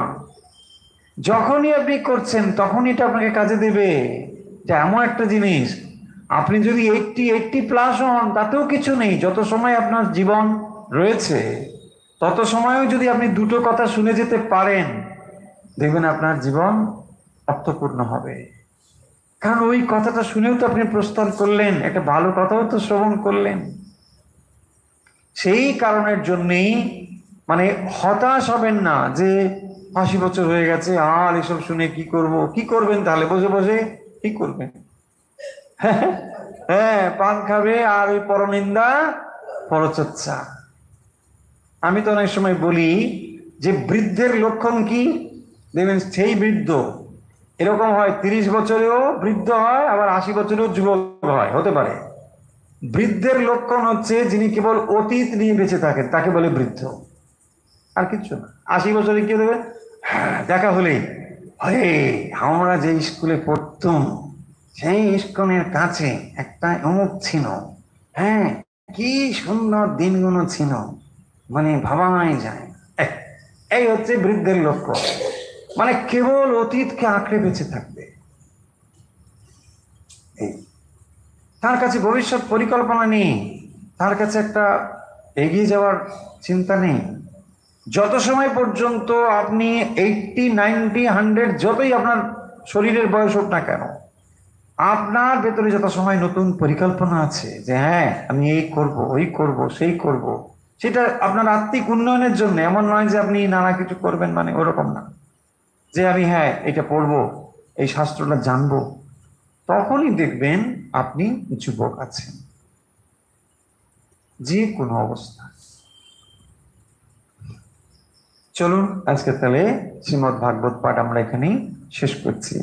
যখনই আপনি করছেন তখনই এটা আপনাকে কাজে দেবে। এটা এমন একটা জিনিস, আপনি যদি 80+ হন, তাতেও কিছু নেই। যত সময় আপনার জীবন রয়েছে, তত সময়ও যদি আপনি দুটো কথা শুনে যেতে পারেন, দেখবেন আপনার জীবন অর্থপূর্ণ হবে। কারণ ওই কথাটা শুনেও তো আপনি প্রস্থান করলেন, একটা ভালো কথাও তো শ্রবণ করলেন। সেই কারণের জন্যেই মানে হতাশ হবেন না যে 80 বছর হয়ে গেছে, আর এসব শুনে কি করব। কি করবেন তাহলে? বসে বসে কি করবেন? হ্যাঁ, পান খাবে আর ওই পরনিন্দা পরচর্চা। আমি তো অনেক সময় বলি যে বৃদ্ধের লক্ষণ কি দেখবেন, সেই বৃদ্ধ এরকম হয়, 30 বছরেও বৃদ্ধ হয়, আবার 80 বছরেও যুবক হয়, হতে পারে। বৃদ্ধের লক্ষণ হচ্ছে যিনি কেবল অতীত নিয়ে বেঁচে থাকেন, তাকে বলে বৃদ্ধ, আর কিচ্ছু না। 80 বছরে কি দেবে? দেখা হলেই, আরে আমরা যে স্কুলে পড়তুম, সেই স্কুলের কাছে একটা অমুক ছিল, হ্যাঁ, কি সুন্দর দিনগুলো ছিল, মানে ভাবাই যায়। এই হচ্ছে বৃদ্ধের লক্ষ্য, মানে কেবল অতীতকে আঁকড়ে বেঁচে থাকবে। এই তার কাছে ভবিষ্যৎ পরিকল্পনা নেই, তার কাছে একটা এগিয়ে যাওয়ার চিন্তা নেই। যত সময় পর্যন্ত আপনি 80, 90, 100 যতই আপনার শরীরের বয়স হোক না কেন, আপনার ভেতরে যত সময় নতুন পরিকল্পনা আছে যে হ্যাঁ আমি এই করব, ওই করব, সেই করব, সেটা আপনার আত্মিক উন্নয়নের জন্য, এমন নয় যে আপনি নানা কিছু করবেন, মানে ওরকম না যে আমি হ্যাঁ এটা পড়বো, এই শাস্ত্রটা জানবো, তখনই দেখবেন আপনি যুবক আছেন যে কোনো অবস্থা। চলুন আজকে তাহলে শ্রীমদ্ ভাগবত পাঠ আমরা এখানেই শেষ করছি।